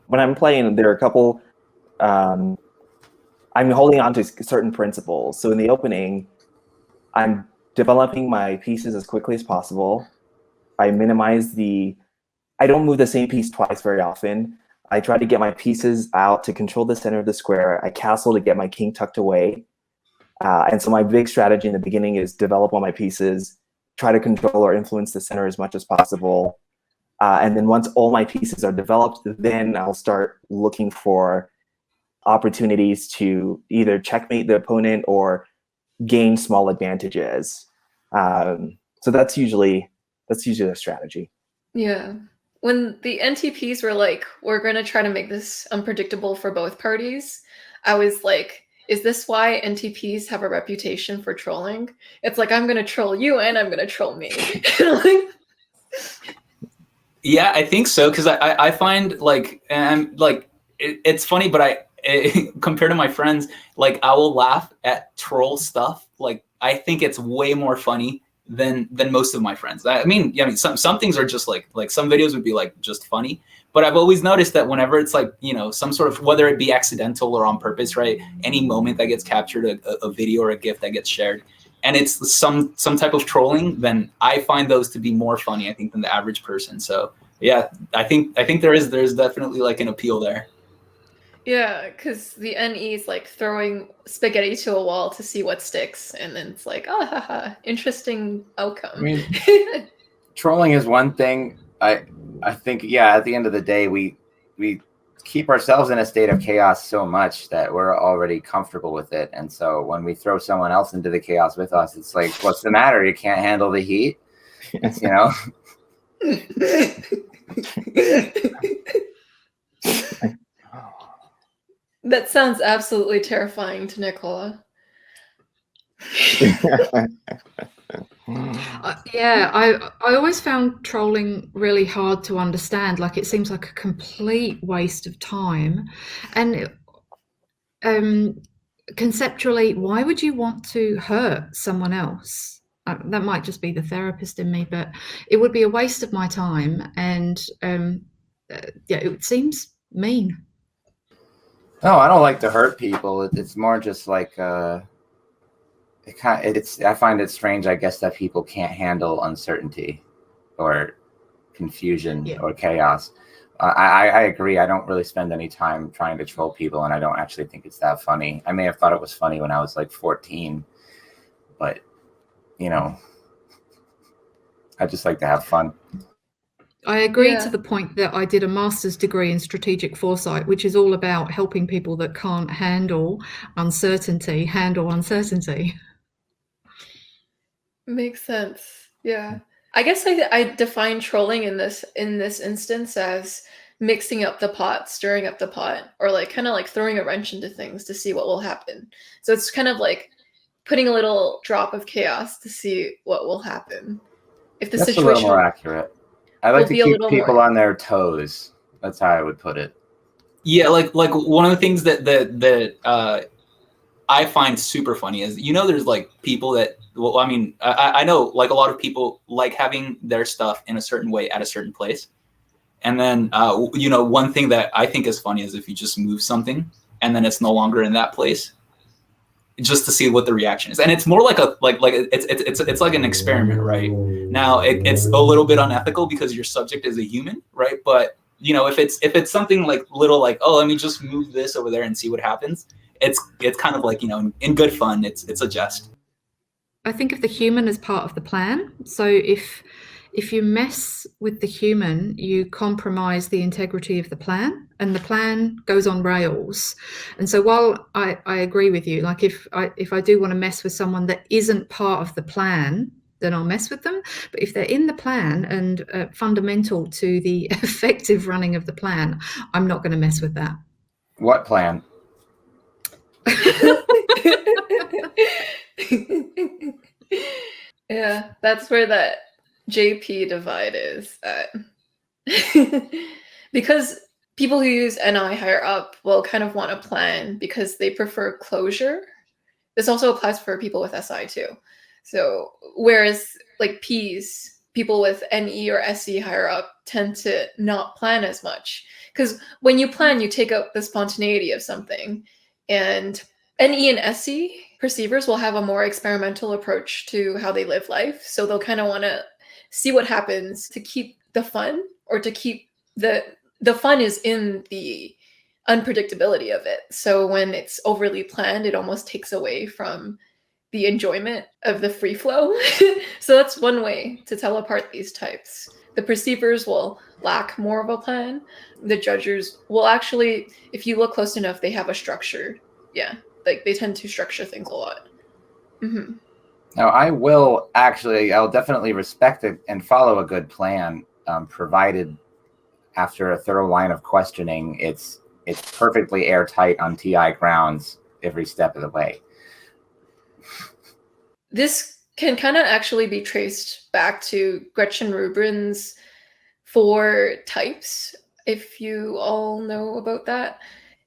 When I'm playing, there are a couple, I'm holding on to certain principles. So in the opening, I'm developing my pieces as quickly as possible. I minimize I don't move the same piece twice very often. I try to get my pieces out to control the center of the square. I castle to get my king tucked away. And so my big strategy in the beginning is develop all my pieces, try to control or influence the center as much as possible. And then once all my pieces are developed, then I'll start looking for opportunities to either checkmate the opponent or gain small advantages. So that's usually the strategy. Yeah. When the NTPs were like, we're going to try to make this unpredictable for both parties, I was like, is this why NTPs have a reputation for trolling? It's like, I'm going to troll you and I'm going to troll me. Yeah, I think so. Because I find like, and like, it's funny, but compared to my friends, like I will laugh at troll stuff. Like I think it's way more funny than most of my friends. I mean, some things are just like some videos would be like just funny, but I've always noticed that whenever it's like, you know, some sort of, whether it be accidental or on purpose, right? Any moment that gets captured, a video or a GIF that gets shared, and it's some type of trolling, then I find those to be more funny, I think, than the average person. So yeah, I think there's definitely like an appeal there. Yeah, because the NE is like throwing spaghetti to a wall to see what sticks, and then it's like, oh, haha, interesting outcome. I mean, trolling is one thing. I think, yeah, at the end of the day, we keep ourselves in a state of chaos so much that we're already comfortable with it. And so when we throw someone else into the chaos with us, it's like, what's the matter? You can't handle the heat? It's, you know? That sounds absolutely terrifying to Nichola. Yeah, I always found trolling really hard to understand. Like, it seems like a complete waste of time. And conceptually, why would you want to hurt someone else? That might just be the therapist in me, but it would be a waste of my time. And yeah, it seems mean. No, I don't like to hurt people. It's more just like I find it strange, I guess, that people can't handle uncertainty or confusion or chaos. I agree. I don't really spend any time trying to troll people, and I don't actually think it's that funny. I may have thought it was funny when I was like 14, but you know, I just like to have fun. I agree to the point that I did a master's degree in strategic foresight, which is all about helping people that can't handle uncertainty. Makes sense. Yeah. I guess I define trolling in this instance as mixing up the pot, stirring up the pot, or like kind of like throwing a wrench into things to see what will happen. So it's kind of like putting a little drop of chaos to see what will happen. If the That's situation a little more accurate. I like to keep people on their toes. That's how I would put it. Yeah, like one of the things that I find super funny is, you know, there's like people that, well, I mean, I know like a lot of people like having their stuff in a certain way at a certain place. And then, you know, one thing that I think is funny is if you just move something and then it's no longer in that place, just to see what the reaction is. And it's more like it's like an experiment, right? Now it's a little bit unethical because your subject is a human, right? But you know, if it's something like little, like, oh, let me just move this over there and see what happens, it's kind of like, you know, in good fun, it's a jest. I think of the human as part of the plan. So if you mess with the human, you compromise the integrity of the plan, and the plan goes on rails. And so while I agree with you, like if I do want to mess with someone that isn't part of the plan, then I'll mess with them. But if they're in the plan and fundamental to the effective running of the plan, I'm not going to mess with that. What plan? Yeah, that's where that JP divide is at. Because people who use NI higher up will kind of want a plan because they prefer closure. This also applies for people with SI too. So whereas like Ps, people with NE or SE higher up tend to not plan as much. Because when you plan, you take out the spontaneity of something. And NE and SE perceivers will have a more experimental approach to how they live life. So they'll kind of want to see what happens to keep the fun, or to keep the fun is in the unpredictability of it. So when it's overly planned, it almost takes away from the enjoyment of the free flow. So that's one way to tell apart these types. The perceivers will lack more of a plan. The judgers will actually, if you look close enough, they have a structure. Yeah, like they tend to structure things a lot. Mm-hmm. Now, I'll definitely respect it and follow a good plan, provided after a thorough line of questioning, it's perfectly airtight on TI grounds every step of the way. This can kind of actually be traced back to Gretchen Rubin's 4 types, if you all know about that.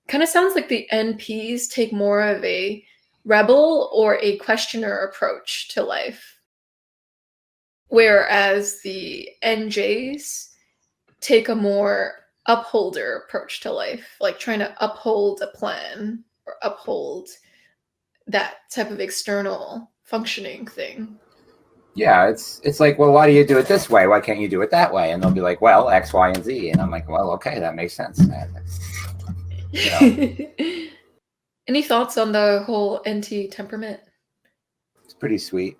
Kind of sounds like the NPs take more of a rebel or a questioner approach to life, whereas the NJs take a more upholder approach to life, like trying to uphold a plan or uphold that type of external functioning thing. Yeah, it's like, well, why do you do it this way? Why can't you do it that way? And they'll be like, well, X, Y, and Z. And I'm like, well, okay, that makes sense. You know, Any thoughts on the whole NT temperament? it's pretty sweet.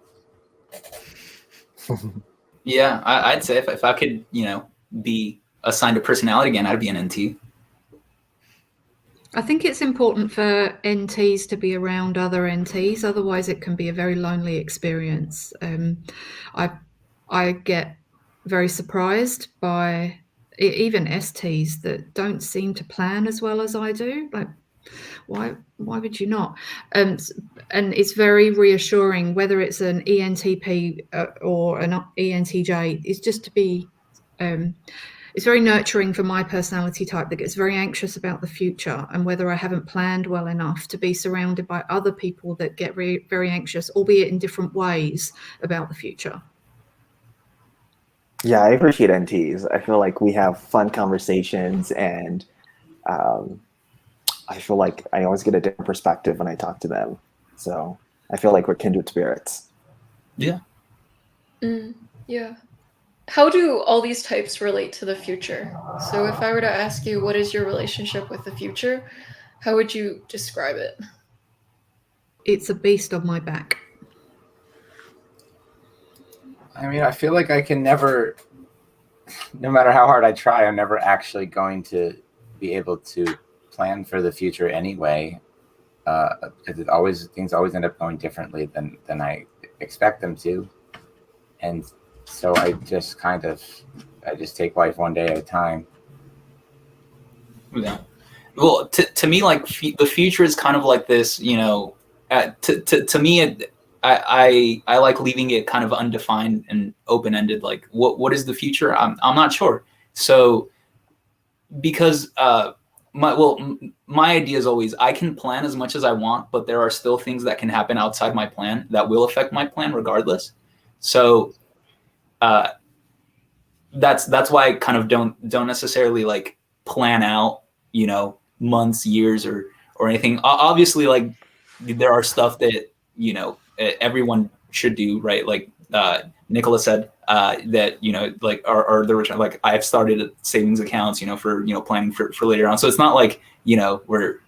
Yeah, I'd say if I could, be assigned a personality again, I'd be an NT. I think it's important for NTs to be around other NTs, otherwise it can be a very lonely experience. I get very surprised by even STs that don't seem to plan as well as I do. Like, why would you not? And it's very reassuring, whether it's an ENTP or an ENTJ, is just to be it's very nurturing for my personality type that gets very anxious about the future, and whether I haven't planned well enough, to be surrounded by other people that get very anxious, albeit in different ways, about the future. Yeah, I appreciate NTs. I feel like we have fun conversations, and I feel like I always get a different perspective when I talk to them. So I feel like we're kindred spirits. Yeah. Yeah. How do all these types relate to the future? So if I were to ask you, what is your relationship with the future? How would you describe it? It's a beast on my back. I mean, I feel like I can never, no matter how hard I try, I'm never actually going to be able to plan for the future anyway. Because things always end up going differently than I expect them to. And so I just take life one day at a time. Yeah. Well, to me, like the future is kind of like this, to me, I like leaving it kind of undefined and open-ended. Like, what is the future? I'm not sure. So, because my idea is always, I can plan as much as I want, but there are still things that can happen outside my plan that will affect my plan regardless. So, that's why I kind of don't necessarily like plan out, months, years, or anything. Obviously, like there are stuff that everyone should do, right? Like Nichola said that like are the return. Like I've started savings accounts, for planning for later on. So it's not like we're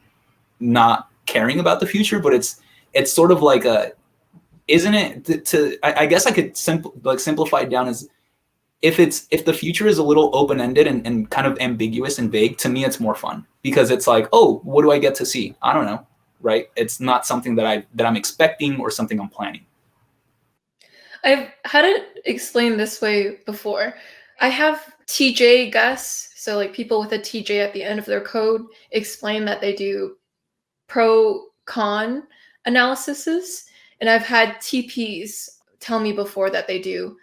not caring about the future, but it's sort of like isn't it? I guess I could simplify it down as, if the future is a little open-ended and kind of ambiguous and vague, to me it's more fun, because it's like, oh, what do I get to see? I don't know, right? It's not something that I'm expecting or something I'm planning. I've had it explained this way before. I have TJ guess, so like people with a TJ at the end of their code explain that they do pro-con analyses, and I've had TPs tell me before that they do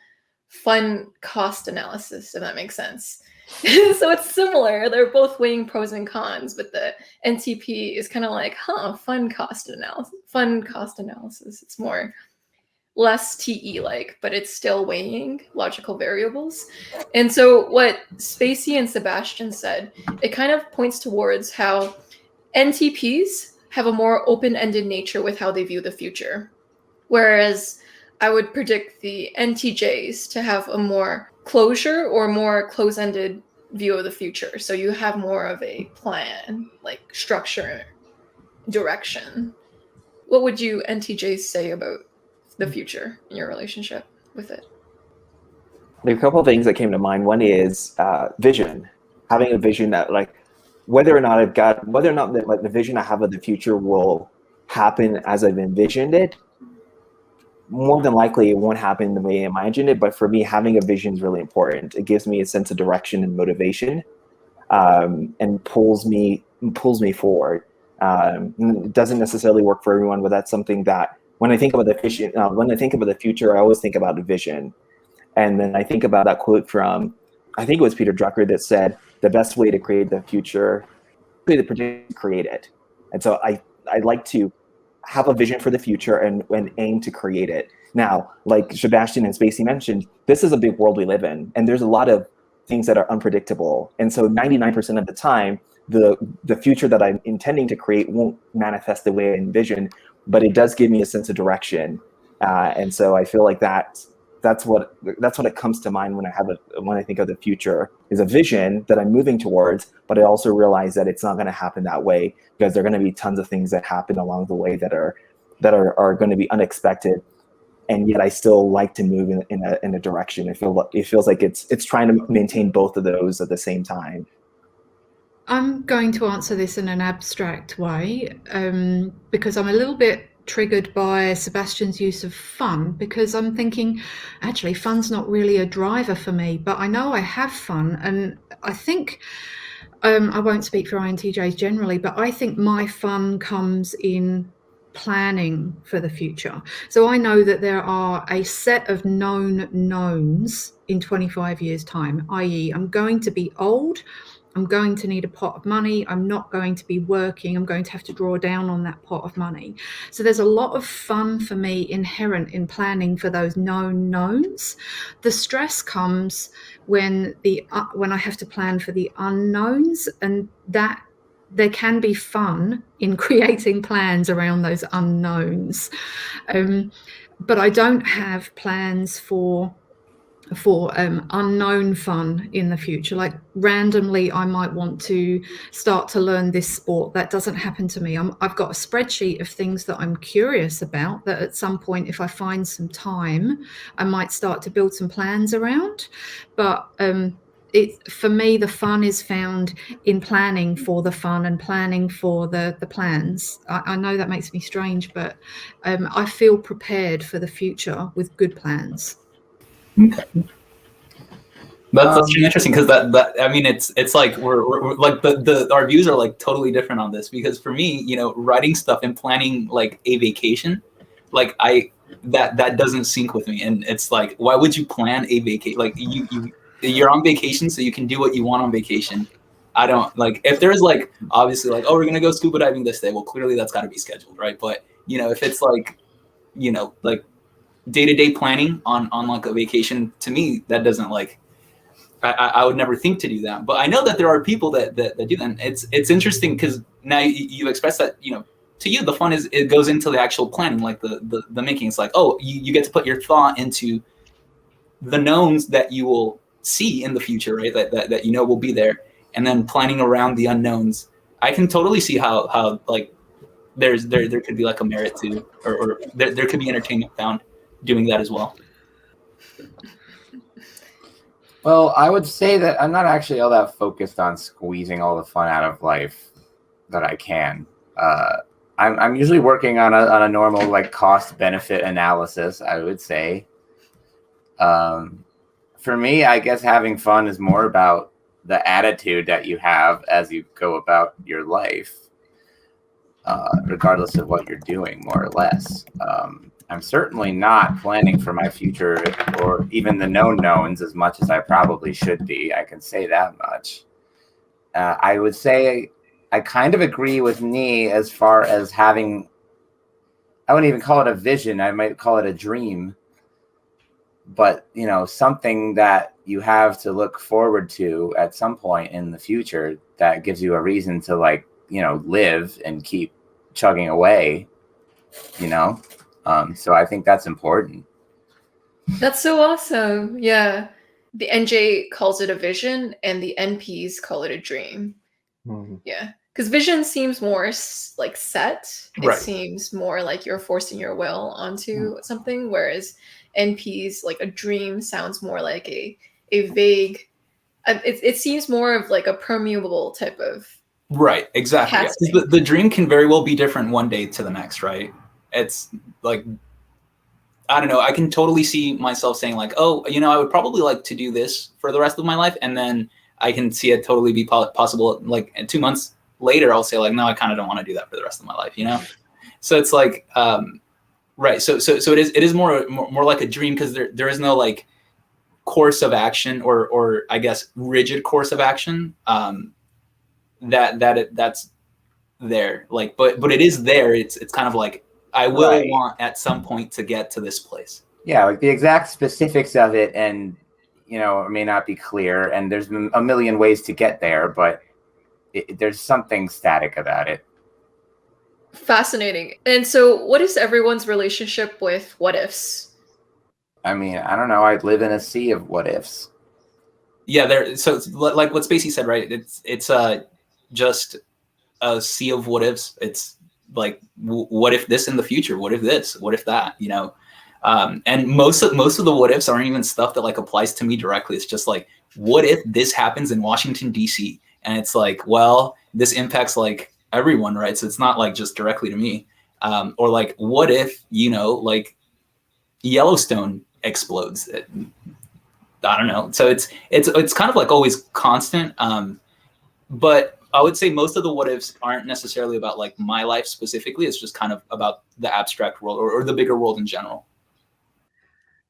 fun cost analysis, if that makes sense. So it's similar. They're both weighing pros and cons, but the NTP is kind of like, fun cost analysis. It's more less TE like, but it's still weighing logical variables. And so what Spacey and Sebastian said, it kind of points towards how NTPs have a more open-ended nature with how they view the future, whereas I would predict the NTJs to have a more closure or more close-ended view of the future. So you have more of a plan, like structure, direction. What would you NTJs say about the future in your relationship with it? There are a couple of things that came to mind. One is vision. Having a vision that, like, whether or not the vision I have of the future will happen as I've envisioned it, more than likely it won't happen the way I imagined it. But for me, having a vision is really important. It gives me a sense of direction and motivation, and pulls me forward. It doesn't necessarily work for everyone, but that's something that when I think about the future, I always think about the vision. And then I think about that quote from, I think it was Peter Drucker, that said, the best way to create the future is to create it. And so I like to have a vision for the future and aim to create it. Now, like Sebastian and Spacey mentioned, this is a big world we live in, and there's a lot of things that are unpredictable. And so 99% of the time, the future that I'm intending to create won't manifest the way I envision, but it does give me a sense of direction. And so I feel like that's what it comes to mind when I think of the future, is a vision that I'm moving towards, but I also realize that it's not going to happen that way, because there are going to be tons of things that happen along the way that are going to be unexpected. And yet I still like to move in a direction. It feels like it's trying to maintain both of those at the same time. I'm going to answer this in an abstract way, because I'm a little bit triggered by Sebastian's use of fun, because I'm thinking, actually, fun's not really a driver for me, but I know I have fun. And I think, I won't speak for INTJs generally, but I think my fun comes in planning for the future. So I know that there are a set of known knowns in 25 years' time, i.e. I'm going to be old, I'm going to need a pot of money, I'm not going to be working, I'm going to have to draw down on that pot of money. So there's a lot of fun for me inherent in planning for those known knowns. The stress comes when I have to plan for the unknowns, and that there can be fun in creating plans around those unknowns. But I don't have plans for unknown fun in the future. Like randomly, I might want to start to learn this sport. That doesn't happen to me. I've got a spreadsheet of things that I'm curious about, that at some point, if I find some time, I might start to build some plans around. But for me, the fun is found in planning for the fun and planning for the plans. I know that makes me strange, but I feel prepared for the future with good plans. Okay. That's really interesting, because that I mean, it's like we're like our views are like totally different on this, because for me, you know, writing stuff and planning like a vacation, like that doesn't sync with me. And it's like, why would you plan a vacation? Like you're on vacation so you can do what you want on vacation. I don't like, if there's like obviously like, oh, we're gonna go scuba diving this day, well, clearly that's got to be scheduled, right? But you know, if it's like, you know, like day-to-day planning on like a vacation, to me that doesn't like, I would never think to do that. But I know that there are people that do that. And it's interesting, because now you express that, you know, to you the fun is, it goes into the actual planning, like the making. It's like, oh, you get to put your thought into the knowns that you will see in the future, right? That you know will be there, and then planning around the unknowns. I can totally see how like there could be like a merit to, or there could be entertainment found doing that as well. Well, I would say that I'm not actually all that focused on squeezing all the fun out of life that I can. I'm usually working on a normal like cost benefit analysis, I would say. For me, I guess having fun is more about the attitude that you have as you go about your life, regardless of what you're doing, more or less. I'm certainly not planning for my future or even the known knowns as much as I probably should be. I can say that much. I would say I kind of agree with Nii as far as having, I wouldn't even call it a vision. I might call it a dream. But, you know, something that you have to look forward to at some point in the future that gives you a reason to, like, you know, live and keep chugging away, you know? So I think that's important. That's so awesome. Yeah. The NJ calls it a vision and the NPs call it a dream. Mm-hmm. Yeah. Because vision seems more like set. Right. It seems more like you're forcing your will onto something, whereas NPs, like a dream, sounds more like a vague, it seems more of like a permeable type of. Right, exactly. Yeah. The dream can very well be different one day to the next, right? It's like, I don't know, I can totally see myself saying like, oh, you know, I would probably like to do this for the rest of my life. And then I can see it totally be possible. Like 2 months later, I'll say like, no, I kind of don't want to do that for the rest of my life, you know? So it's like, right. So it is more like a dream, because there is no like course of action or I guess rigid course of action that's there. Like, but it is there. It's kind of like, I will want at some point to get to this place. Yeah, like the exact specifics of it, and you know, it may not be clear, and there's a million ways to get there, but there's something static about it. Fascinating. And so what is everyone's relationship with what ifs? I mean, I don't know. I live in a sea of what ifs. Yeah, so it's like what Spacey said, right? It's just a sea of what ifs. It's like, what if this in the future? What if this? What if that? You know, and most of the what ifs aren't even stuff that like applies to me directly. It's just like, what if this happens in Washington D.C. and it's like, well, this impacts like everyone, right? So it's not like just directly to me. Or like, what if, you know, like Yellowstone explodes? I don't know. So it's kind of like always constant. But I would say most of the what ifs aren't necessarily about like my life specifically. It's just kind of about the abstract world or the bigger world in general.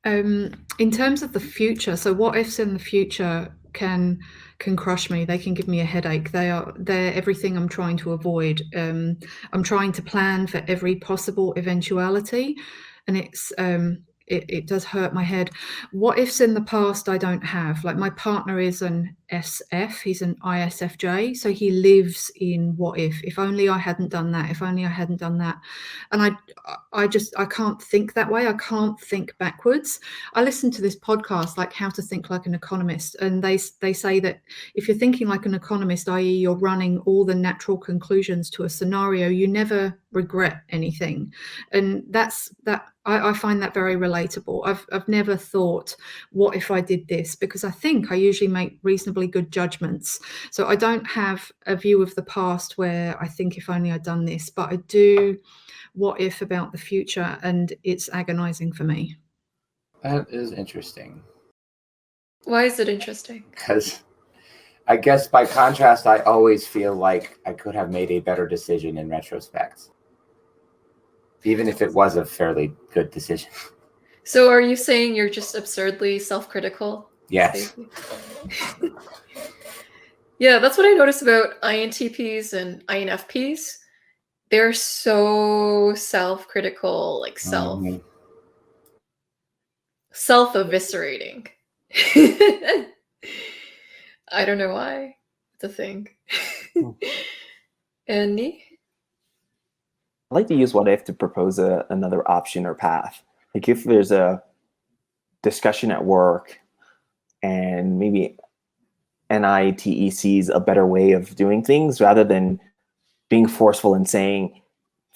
In terms of the future, so what ifs in the future can crush me. They can give me a headache. They're everything I'm trying to avoid. I'm trying to plan for every possible eventuality, and it does hurt my head. What ifs in the past I don't have. Like my partner is an SF, he's an ISFJ, so he lives in what if only I hadn't done that, if only I hadn't done that. And I can't think that way. I can't think backwards. I listened to this podcast, like How to Think Like an Economist, and they say that if you're thinking like an economist, i.e. you're running all the natural conclusions to a scenario, you never regret anything. And I find that very relatable. I've never thought, what if I did this? Because I think I usually make reasonably good judgments. So I don't have a view of the past where I think if only I'd done this, but I do what if about the future, and it's agonizing for me. That is interesting. Why is it interesting? Because I guess by contrast, I always feel like I could have made a better decision in retrospect, even if it was a fairly good decision. So are you saying you're just absurdly self-critical? Yes. Yeah, that's what I notice about INTPs and INFPs. They're so self-critical, like self-eviscerating. I don't know why. It's a thing. And Nii? I like to use what if to propose another option or path. Like if there's a discussion at work and maybe NITE sees a better way of doing things rather than being forceful and saying,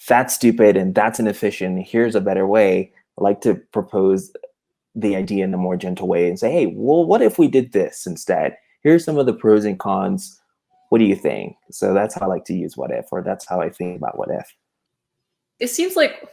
that's stupid and that's inefficient, here's a better way. I like to propose the idea in a more gentle way and say, hey, well, what if we did this instead? Here's some of the pros and cons. What do you think? So that's how I like to use what if, or that's how I think about what if. It seems like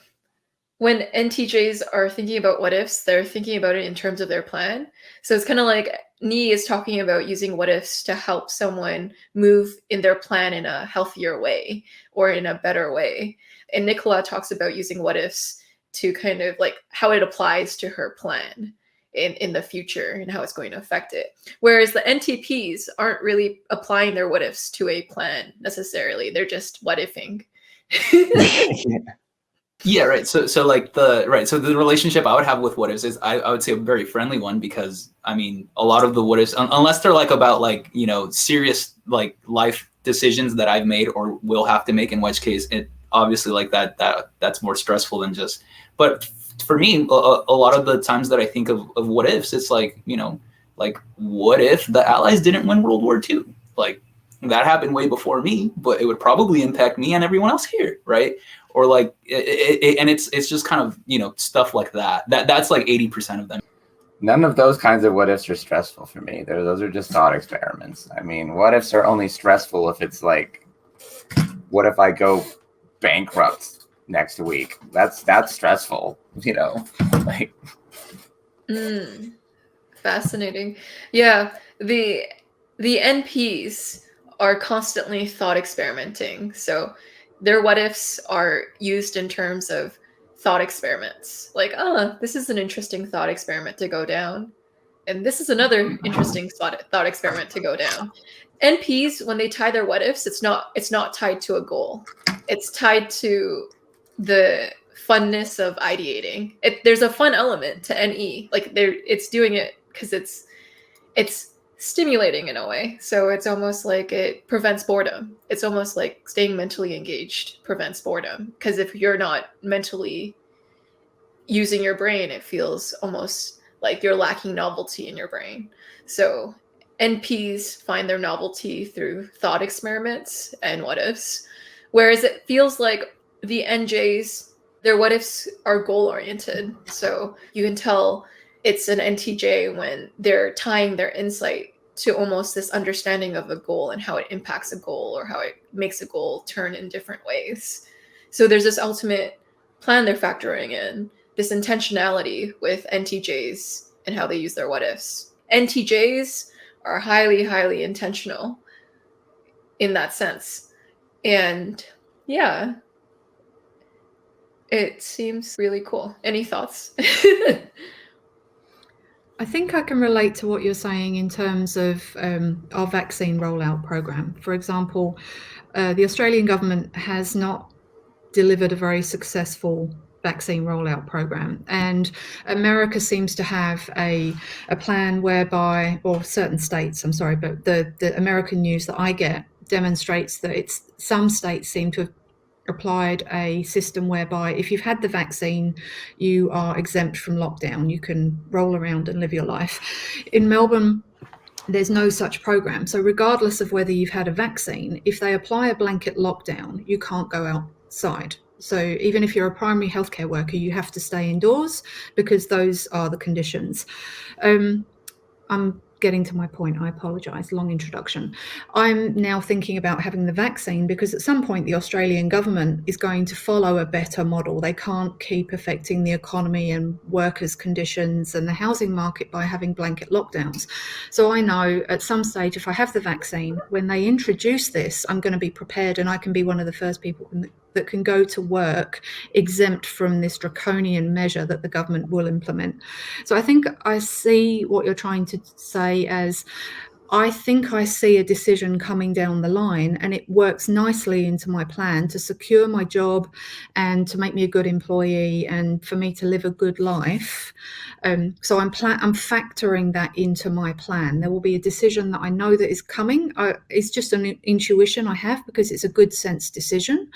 when NTJs are thinking about what ifs, they're thinking about it in terms of their plan. So it's kind of like Nii is talking about using what ifs to help someone move in their plan in a healthier way or in a better way. And Nichola talks about using what ifs to kind of like how it applies to her plan in the future and how it's going to affect it. Whereas the NTPs aren't really applying their what ifs to a plan necessarily. They're just what ifing. Yeah, right. So like the relationship I would have with what ifs is I would say a very friendly one, because I mean a lot of the what ifs, unless they're like about like, you know, serious like life decisions that I've made or will have to make, in which case it obviously like that's more stressful than just. But for me, a lot of the times that I think of what ifs, it's like, you know, like what if the Allies didn't win World War II? Like that happened way before me, but it would probably impact me and everyone else here, right? Or like, and it's just kind of, you know, stuff like that. That's like 80% of them. None of those kinds of what ifs are stressful for me. Those are just thought experiments. I mean, what ifs are only stressful if it's like, what if I go bankrupt next week? That's stressful, you know, like. Fascinating. Yeah, the NPs are constantly thought experimenting. So their what ifs are used in terms of thought experiments. Like, this is an interesting thought experiment to go down. And this is another interesting thought experiment to go down. NPs, when they tie their what ifs, it's not tied to a goal. It's tied to the funness of ideating. There's a fun element to NE. Like it's doing it because it's stimulating in a way. So it's almost like it prevents boredom. It's almost like staying mentally engaged prevents boredom. Because if you're not mentally using your brain, it feels almost like you're lacking novelty in your brain. So NPs find their novelty through thought experiments and what ifs, whereas it feels like the NJs, their what ifs are goal oriented. So you can tell it's an NTJ when they're tying their insight to almost this understanding of a goal and how it impacts a goal or how it makes a goal turn in different ways. So there's this ultimate plan they're factoring in, this intentionality with NTJs and how they use their what ifs. NTJs are highly, highly intentional in that sense. And yeah, it seems really cool. Any thoughts? I think I can relate to what you're saying in terms of our vaccine rollout program. For example, the Australian government has not delivered a very successful vaccine rollout program, and America seems to have a plan whereby, or certain states, I'm sorry, but the American news that I get demonstrates that some states seem to have applied a system whereby if you've had the vaccine, you are exempt from lockdown. You can roll around and live your life. In Melbourne, there's no such program. So regardless of whether you've had a vaccine, if they apply a blanket lockdown, you can't go outside. So even if you're a primary healthcare worker, you have to stay indoors because those are the conditions. I'm getting to my point. I apologise, long introduction. I'm now thinking about having the vaccine because at some point the Australian government is going to follow a better model. They can't keep affecting the economy and workers' conditions and the housing market by having blanket lockdowns. So I know at some stage, if I have the vaccine, when they introduce this, I'm going to be prepared and I can be one of the first people that can go to work exempt from this draconian measure that the government will implement. So I think I see what you're trying to say as, I think I see a decision coming down the line and it works nicely into my plan to secure my job and to make me a good employee and for me to live a good life. So I'm factoring that into my plan. There will be a decision that I know that is coming. It's just an intuition I have because it's a good sense decision.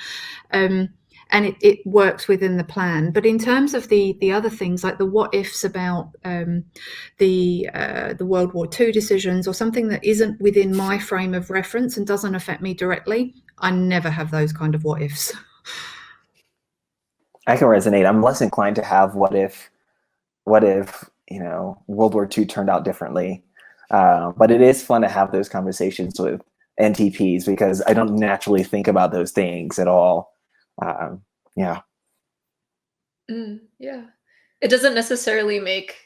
And it works within the plan. But in terms of the other things, like the what ifs about the World War II decisions or something that isn't within my frame of reference and doesn't affect me directly, I never have those kind of what ifs. I can resonate. I'm less inclined to have what if World War II turned out differently. But it is fun to have those conversations with NTPs because I don't naturally think about those things at all. Yeah. Yeah. It doesn't necessarily make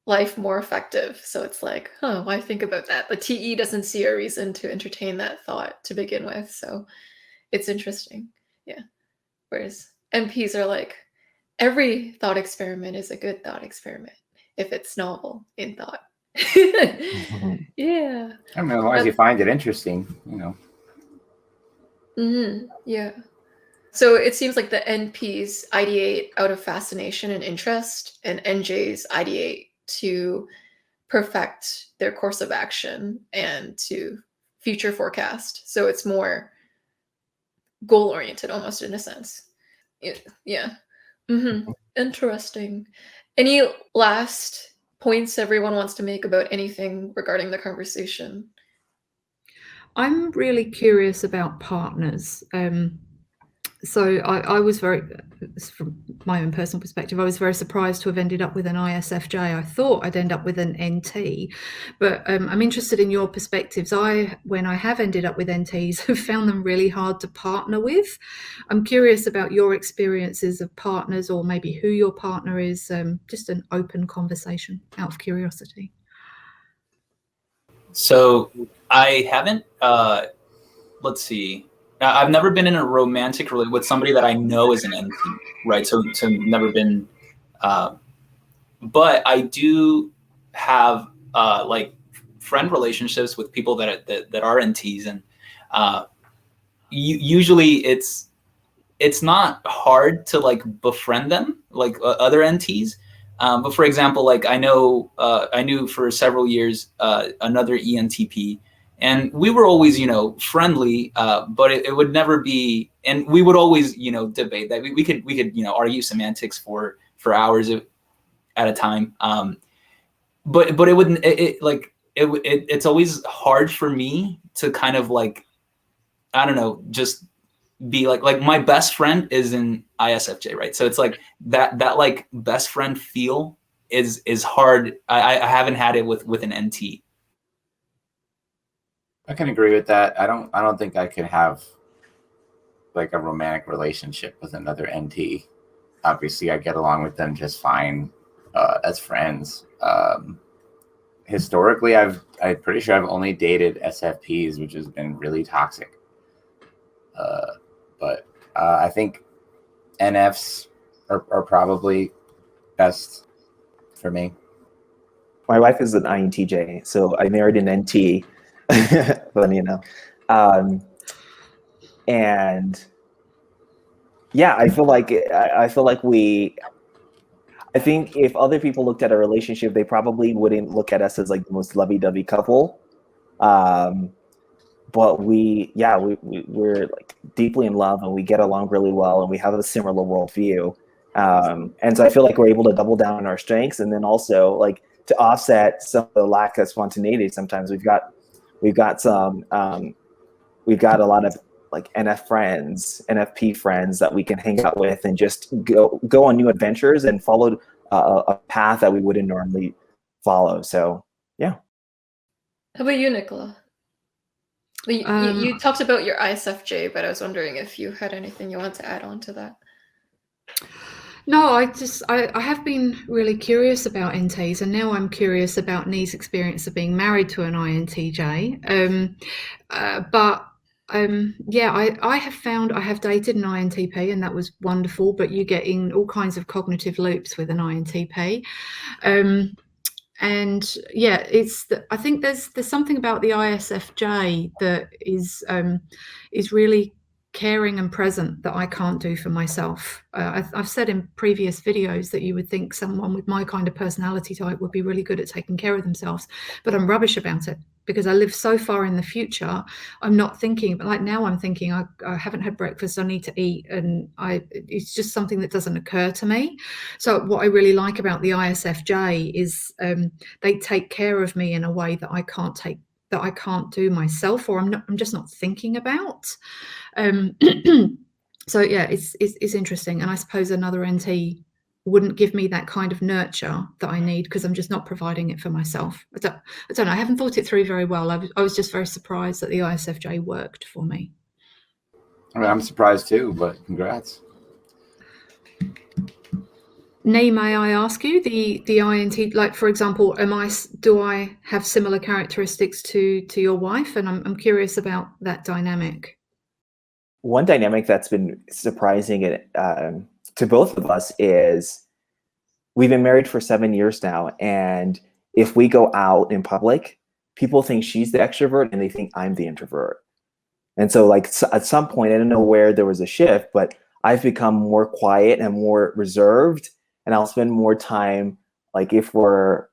life more effective. So it's like, why think about that? The TE doesn't see a reason to entertain that thought to begin with. So it's interesting. Yeah. Whereas MPs are like, every thought experiment is a good thought experiment if it's novel in thought. Yeah. I mean, as long as you find it interesting, Yeah. So it seems like the NPs ideate out of fascination and interest, and NJs ideate to perfect their course of action and to future forecast. So it's more goal-oriented almost in a sense. Yeah. Interesting. Any last points everyone wants to make about anything regarding the conversation? I'm really curious about partners. So I was from my own personal perspective, I was very surprised to have ended up with an ISFJ. I thought I'd end up with an NT, but I'm interested in your perspectives. When I have ended up with NTs, have found them really hard to partner with. I'm curious about your experiences of partners or maybe who your partner is, just an open conversation out of curiosity. So I haven't, let's see. I've never been in a romantic relationship with somebody that I know is an NT, right? So never been, but I do have like friend relationships with people that are NTs, and usually it's not hard to like befriend them, like other NTs, But for example, like I knew for several years another ENTP, and we were always, friendly, but it would never be, and we would always, debate that we could, argue semantics for hours at a time. But it wouldn't, it's always hard for me to kind of like, I don't know, just be like my best friend is in ISFJ, right? So it's like that like best friend feel is hard. I haven't had it with an NT. I can agree with that. I don't think I could have like a romantic relationship with another NT. Obviously, I get along with them just fine as friends. Historically, I'm pretty sure I've only dated SFPs, which has been really toxic. But I think NFs are probably best for me. My wife is an INTJ, so I married an NT. But and yeah, I feel like I think if other people looked at a relationship, they probably wouldn't look at us as like the most lovey-dovey couple. But we're like deeply in love, and we get along really well, and we have a similar worldview. And so I feel like we're able to double down on our strengths, and then also like to offset some of the lack of spontaneity. Sometimes we've got a lot of like NFP friends that we can hang out with and just go on new adventures and follow a path that we wouldn't normally follow. So yeah. How about you, Nichola? You talked about your ISFJ, but I was wondering if you had anything you wanted to add on to that. No, I have been really curious about NTs, and now I'm curious about Nii's experience of being married to an INTJ. I have found I have dated an INTP, and that was wonderful, but you get in all kinds of cognitive loops with an INTP. And yeah, I think there's something about the ISFJ that is really caring and present that I can't do for myself. I've said in previous videos that you would think someone with my kind of personality type would be really good at taking care of themselves, but I'm rubbish about it because I live so far in the future. I'm not thinking, but like now I'm thinking I haven't had breakfast, I need to eat, and it's just something that doesn't occur to me. So what I really like about the ISFJ is they take care of me in a way that I can't do myself, or I'm just not thinking about. So yeah, it's interesting, and I suppose another NT wouldn't give me that kind of nurture that I need because I'm just not providing it for myself. I don't know. I haven't thought it through very well. I was just very surprised that the ISFJ worked for me. I mean, I'm surprised too, but congrats. Nii, may I ask you, the INT, like for example, do I have similar characteristics to your wife? And I'm curious about that dynamic. One dynamic that's been surprising to both of us is we've been married for 7 years now, and if we go out in public, people think she's the extrovert and they think I'm the introvert. And so like at some point, I don't know where there was a shift, but I've become more quiet and more reserved, and I'll spend more time, like if we're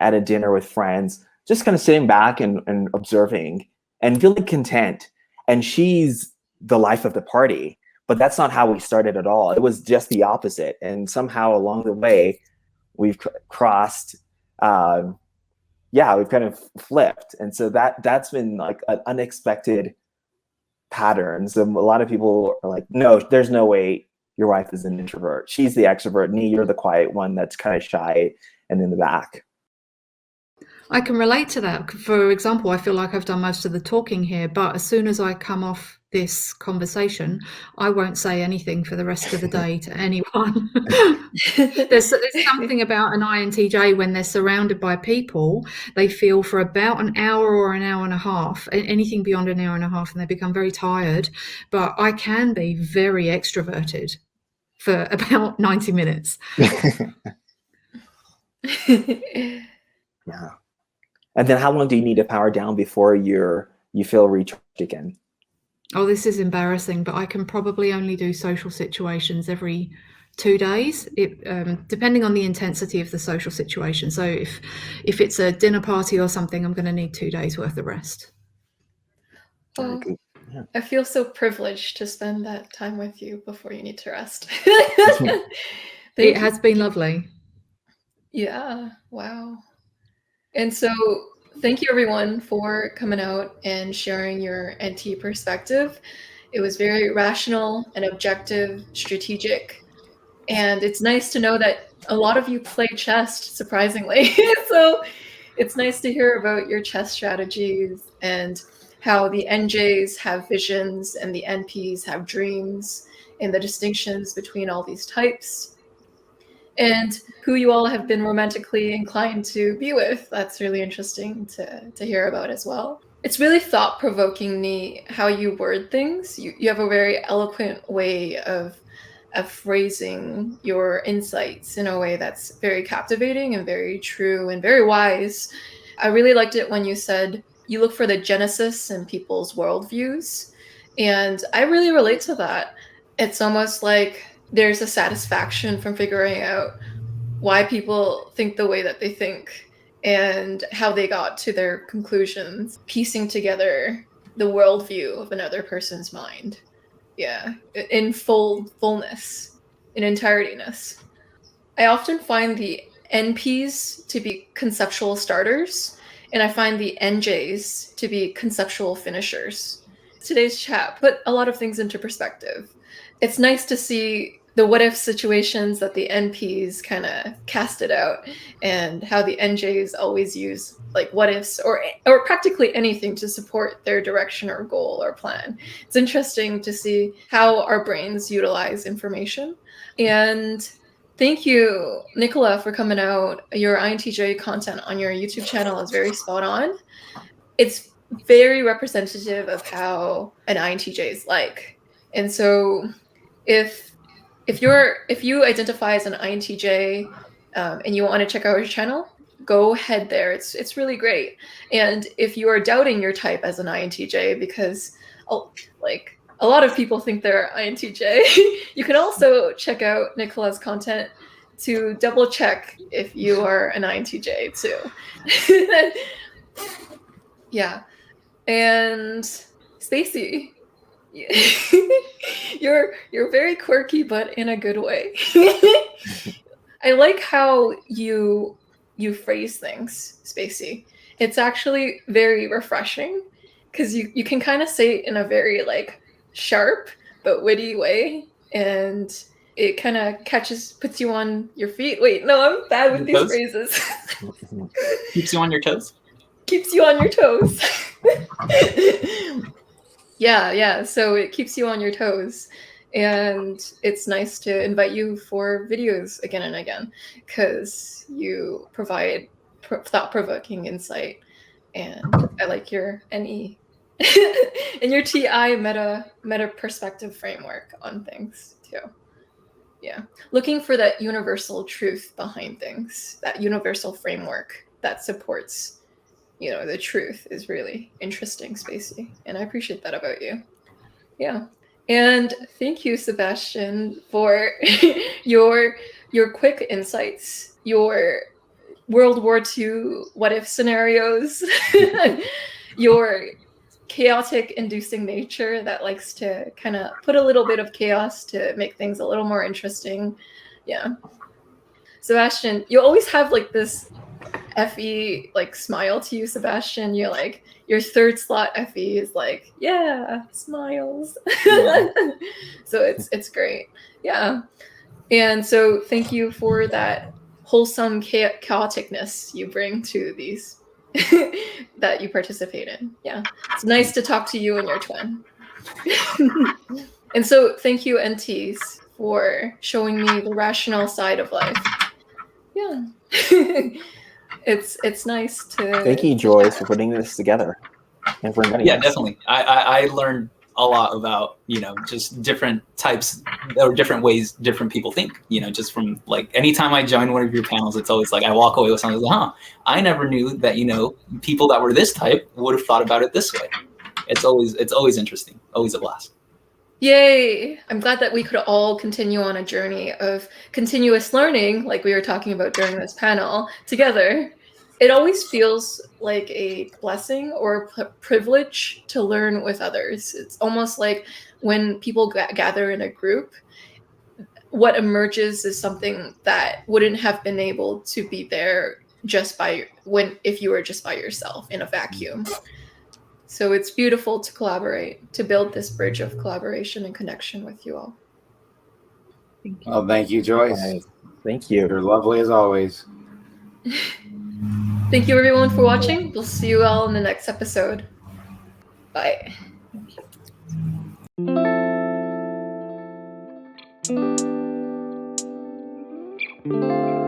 at a dinner with friends, just kind of sitting back and observing and feeling content. And she's the life of the party, but that's not how we started at all. It was just the opposite. And somehow along the way, we've crossed, we've kind of flipped. And so that's been like an unexpected pattern. So a lot of people are like, no, there's no way your wife is an introvert. She's the extrovert. Nii, you're the quiet one that's kind of shy and in the back. I can relate to that. For example, I feel like I've done most of the talking here, but as soon as I come off this conversation, I won't say anything for the rest of the day to anyone. There's something about an INTJ when they're surrounded by people, they feel for about an hour or an hour and a half, anything beyond an hour and a half, and they become very tired. But I can be very extroverted for about 90 minutes. Yeah. And then how long do you need to power down before you feel recharged again? Oh, this is embarrassing, but I can probably only do social situations every 2 days, depending on the intensity of the social situation. So if it's a dinner party or something, I'm going to need 2 days worth of rest. Well, Yeah. I feel so privileged to spend that time with you before you need to rest. It has been lovely. Yeah, wow. And so thank you everyone for coming out and sharing your NT perspective. It was very rational and objective, strategic. And it's nice to know that a lot of you play chess, surprisingly. So it's nice to hear about your chess strategies and how the NJs have visions and the NPs have dreams and the distinctions between all these types. And who you all have been romantically inclined to be with. That's really interesting to hear about as well. It's really thought-provoking, Nii, how you word things. You have a very eloquent way of phrasing your insights in a way that's very captivating and very true and very wise. I really liked it when you said you look for the genesis in people's worldviews. And I really relate to that. It's almost like there's a satisfaction from figuring out why people think the way that they think and how they got to their conclusions, piecing together the worldview of another person's mind. Yeah, in fullness, in entiretiness. I often find the NPs to be conceptual starters, and I find the NJs to be conceptual finishers. Today's chat put a lot of things into perspective. It's nice to see the what-if situations that the NPs kind of casted out and how the NJs always use like what-ifs or practically anything to support their direction or goal or plan. It's interesting to see how our brains utilize information. And thank you, Nichola, for coming out. Your INTJ content on your YouTube channel is very spot on. It's very representative of how an INTJ is like. And so if you identify as an INTJ and you want to check out your channel, go ahead there. It's really great. And if you are doubting your type as an INTJ, because like a lot of people think they're INTJ, you can also check out Nicola's content to double check if you are an INTJ too. Yeah. And Spacey, you're very quirky, but in a good way. I like how you phrase things, Spacey. It's actually very refreshing because you can kind of say it in a very like sharp but witty way, and it kind of puts you on your feet. Wait, no, I'm bad with these phrases. Keeps you on your toes. Keeps you on your toes. Yeah. So it keeps you on your toes. And it's nice to invite you for videos again and again because you provide thought-provoking insight. And I like your NE and your TI meta perspective framework on things too. Yeah. Looking for that universal truth behind things, that universal framework that supports the truth is really interesting, Spacey, and I appreciate that about you. Yeah. And thank you, Sebastian, for your quick insights, your World War II what-if scenarios, your chaotic inducing nature that likes to kind of put a little bit of chaos to make things a little more interesting. Yeah. Sebastian, you always have like this FE like smile to you, Sebastian. You're like your third slot FE is like, yeah, smiles. Yeah. So it's great. Yeah. And so thank you for that wholesome chaoticness you bring to these that you participate in. Yeah. It's nice to talk to you and your twin. And so thank you, NTs, for showing me the rational side of life. Yeah. It's nice to. Thank you, Joyce, for putting this together and for inviting us. Definitely. I learned a lot about just different types or different ways different people think. Just from like anytime I join one of your panels, it's always like I walk away with something like, I never knew that people that were this type would have thought about it this way. It's always interesting, always a blast. Yay! I'm glad that we could all continue on a journey of continuous learning, like we were talking about during this panel, together. It always feels like a blessing or a privilege to learn with others. It's almost like when people gather in a group, what emerges is something that wouldn't have been able to be there if you were just by yourself in a vacuum. So it's beautiful to collaborate, to build this bridge of collaboration and connection with you all. Thank you. Well, thank you, Joyce. Right. Thank you. You're lovely as always. Thank you everyone for watching. We'll see you all in the next episode. Bye. Thank you.